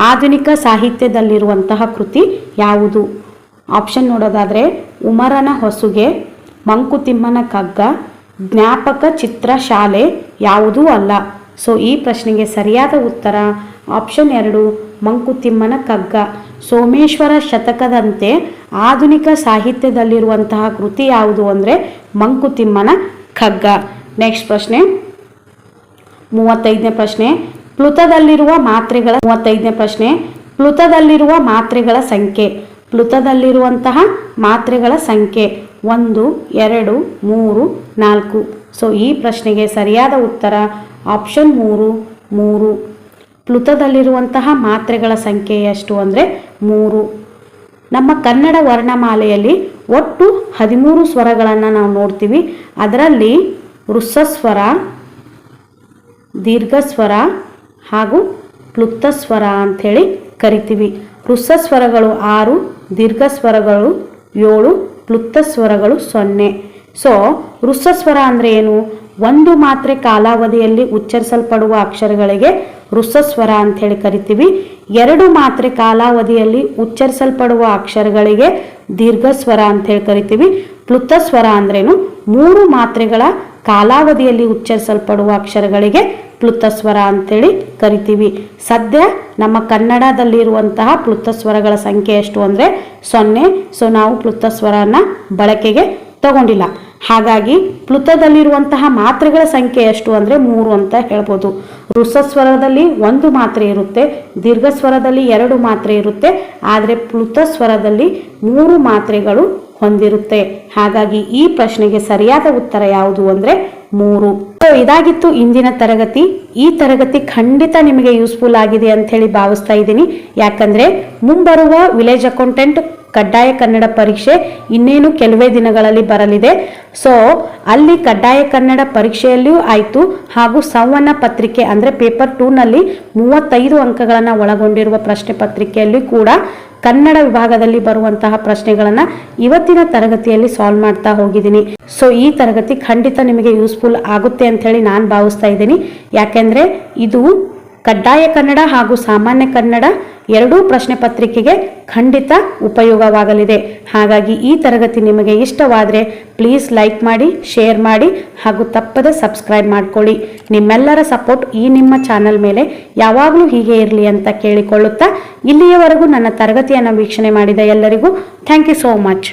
ಆಧುನಿಕ ಸಾಹಿತ್ಯದಲ್ಲಿರುವಂತಹ ಕೃತಿ ಯಾವುದು? ಆಪ್ಷನ್ ನೋಡೋದಾದರೆ ಉಮರನ ಹೊಸುಗೆ, ಮಂಕುತಿಮ್ಮನ ಕಗ್ಗ, ಜ್ಞಾಪಕ ಚಿತ್ರ ಶಾಲೆ ಯಾವುದೂ ಅಲ್ಲ. ಸೊ ಈ ಪ್ರಶ್ನೆಗೆ ಸರಿಯಾದ ಉತ್ತರ ಆಪ್ಷನ್ 2 ಮಂಕುತಿಮ್ಮನ ಕಗ್ಗ. ಸೋಮೇಶ್ವರ ಶತಕದಂತೆ ಆಧುನಿಕ ಸಾಹಿತ್ಯದಲ್ಲಿರುವಂತಹ ಕೃತಿ ಯಾವುದು ಅಂದರೆ ಮಂಕುತಿಮ್ಮನ ಕಗ್ಗ. ನೆಕ್ಸ್ಟ್ ಪ್ರಶ್ನೆ, 35ನೇ ಪ್ರಶ್ನೆ. ಪ್ಲುತದಲ್ಲಿರುವ ಮಾತ್ರೆಗಳ 35ನೇ ಪ್ರಶ್ನೆ. ಪ್ಲುತದಲ್ಲಿರುವ ಮಾತ್ರೆಗಳ ಸಂಖ್ಯೆ. ಪ್ಲುತದಲ್ಲಿರುವಂತಹ ಮಾತ್ರೆಗಳ ಸಂಖ್ಯೆ 1, 2, 3, 4. ಸೊ ಈ ಪ್ರಶ್ನೆಗೆ ಸರಿಯಾದ ಉತ್ತರ ಆಪ್ಷನ್ 3. ಪ್ಲುತದಲ್ಲಿರುವಂತಹ ಮಾತ್ರೆಗಳ ಸಂಖ್ಯೆ ಎಷ್ಟು ಅಂದರೆ 3. ನಮ್ಮ ಕನ್ನಡ ವರ್ಣಮಾಲೆಯಲ್ಲಿ ಒಟ್ಟು 13 ಸ್ವರಗಳನ್ನು ನಾವು ನೋಡ್ತೀವಿ. ಅದರಲ್ಲಿ ವೃಷಸ್ವರ, ದೀರ್ಘಸ್ವರ ಹಾಗೂ ಪ್ಲುತಸ್ವರ ಅಂಥೇಳಿ ಕರಿತೀವಿ. ವೃಷಸ್ವರಗಳು 6, ದೀರ್ಘಸ್ವರಗಳು 7, ಪ್ಲುತಸ್ವರಗಳು 0. ಸೊ ವೃಷಸ್ವರ ಅಂದರೆ ಏನು? ಒಂದು ಮಾತ್ರೆ ಕಾಲಾವಧಿಯಲ್ಲಿ ಉಚ್ಚರಿಸಲ್ಪಡುವ ಅಕ್ಷರಗಳಿಗೆ ವೃಷಸ್ವರ ಅಂಥೇಳಿ ಕರಿತೀವಿ. 2 ಮಾತ್ರೆ ಕಾಲಾವಧಿಯಲ್ಲಿ ಉಚ್ಚರಿಸಲ್ಪಡುವ ಅಕ್ಷರಗಳಿಗೆ ದೀರ್ಘಸ್ವರ ಅಂಥೇಳಿ ಕರಿತೀವಿ. ಪ್ಲುತಸ್ವರ ಅಂದ್ರೇನು? 3 ಮಾತ್ರೆಗಳ ಕಾಲಾವಧಿಯಲ್ಲಿ ಉಚ್ಚರಿಸಲ್ಪಡುವ ಅಕ್ಷರಗಳಿಗೆ ಪ್ಲುತಸ್ವರ ಅಂಥೇಳಿ ಕರಿತೀವಿ. ಸದ್ಯ ನಮ್ಮ ಕನ್ನಡದಲ್ಲಿರುವಂತಹ ಪ್ಲುತಸ್ವರಗಳ ಸಂಖ್ಯೆ ಎಷ್ಟು ಅಂದರೆ 0. ಸೊ ನಾವು ಪ್ಲುತಸ್ವರನ ಬಳಕೆಗೆ ತಗೊಂಡಿಲ್ಲ. ಹಾಗಾಗಿ ಪ್ಲುತದಲ್ಲಿರುವಂತಹ ಮಾತ್ರೆಗಳ ಸಂಖ್ಯೆ ಎಷ್ಟು ಅಂದರೆ 3 ಅಂತ ಹೇಳ್ಬೋದು. ವೃಷಸ್ವರದಲ್ಲಿ 1 ಮಾತ್ರೆ ಇರುತ್ತೆ, ದೀರ್ಘಸ್ವರದಲ್ಲಿ 2 ಮಾತ್ರೆ ಇರುತ್ತೆ, ಆದರೆ ಪ್ಲುತಸ್ವರದಲ್ಲಿ 3 ಮಾತ್ರೆಗಳು ಹೊಂದಿರುತ್ತೆ. ಹಾಗಾಗಿ ಈ ಪ್ರಶ್ನೆಗೆ ಸರಿಯಾದ ಉತ್ತರ ಯಾವುದು ಅಂದರೆ 3. ಇದಾಗಿತ್ತು ಇಂದಿನ ತರಗತಿ. ಈ ತರಗತಿ ಖಂಡಿತ ನಿಮಗೆ ಯೂಸ್ಫುಲ್ ಆಗಿದೆ ಅಂತ ಹೇಳಿ ಭಾವಿಸ್ತಾ ಇದ್ದೀನಿ. ಯಾಕಂದ್ರೆ ಮುಂಬರುವ ವಿಲೇಜ್ ಅಕೌಂಟೆಂಟ್ ಕಡ್ಡಾಯ ಕನ್ನಡ ಪರೀಕ್ಷೆ ಇನ್ನೇನು ಕೆಲವೇ ದಿನಗಳಲ್ಲಿ ಬರಲಿದೆ. ಸೊ ಅಲ್ಲಿ ಕಡ್ಡಾಯ ಕನ್ನಡ ಪರೀಕ್ಷೆಯಲ್ಲಿಯೂ ಆಯಿತು ಹಾಗೂ ಸಂವಹನ ಪತ್ರಿಕೆ ಅಂದರೆ ಪೇಪರ್ 2ನಲ್ಲಿ 35 ಅಂಕಗಳನ್ನು ಒಳಗೊಂಡಿರುವ ಪ್ರಶ್ನೆ ಪತ್ರಿಕೆಯಲ್ಲಿ ಕೂಡ ಕನ್ನಡ ವಿಭಾಗದಲ್ಲಿ ಬರುವಂತಹ ಪ್ರಶ್ನೆಗಳನ್ನು ಇವತ್ತಿನ ತರಗತಿಯಲ್ಲಿ ಸಾಲ್ವ್ ಮಾಡ್ತಾ ಹೋಗಿದ್ದೀನಿ. ಸೊ ಈ ತರಗತಿ ಖಂಡಿತ ನಿಮಗೆ ಯೂಸ್ಫುಲ್ ಆಗುತ್ತೆ ಅಂತ ಹೇಳಿ ನಾನು ಭಾವಿಸ್ತಾ ಇದ್ದೀನಿ. ಯಾಕೆಂದರೆ ಇದು ಕಡ್ಡಾಯ ಕನ್ನಡ ಹಾಗೂ ಸಾಮಾನ್ಯ ಕನ್ನಡ ಎರಡೂ ಪ್ರಶ್ನೆ ಪತ್ರಿಕೆಗೆ ಖಂಡಿತ ಉಪಯೋಗವಾಗಲಿದೆ. ಹಾಗಾಗಿ ಈ ತರಗತಿ ನಿಮಗೆ ಇಷ್ಟವಾದರೆ ಪ್ಲೀಸ್ ಲೈಕ್ ಮಾಡಿ, ಶೇರ್ ಮಾಡಿ ಹಾಗೂ ತಪ್ಪದೆ ಸಬ್ಸ್ಕ್ರೈಬ್ ಮಾಡ್ಕೊಳ್ಳಿ. ನಿಮ್ಮೆಲ್ಲರ ಸಪೋರ್ಟ್ ಈ ನಿಮ್ಮ ಚಾನಲ್ ಮೇಲೆ ಯಾವಾಗಲೂ ಹೀಗೆ ಇರಲಿ ಅಂತ ಕೇಳಿಕೊಳ್ಳುತ್ತಾ ಇಲ್ಲಿಯವರೆಗೂ ನನ್ನ ತರಗತಿಯನ್ನು ವೀಕ್ಷಣೆ ಮಾಡಿದ ಎಲ್ಲರಿಗೂ ಥ್ಯಾಂಕ್ ಯು ಸೋ ಮಚ್.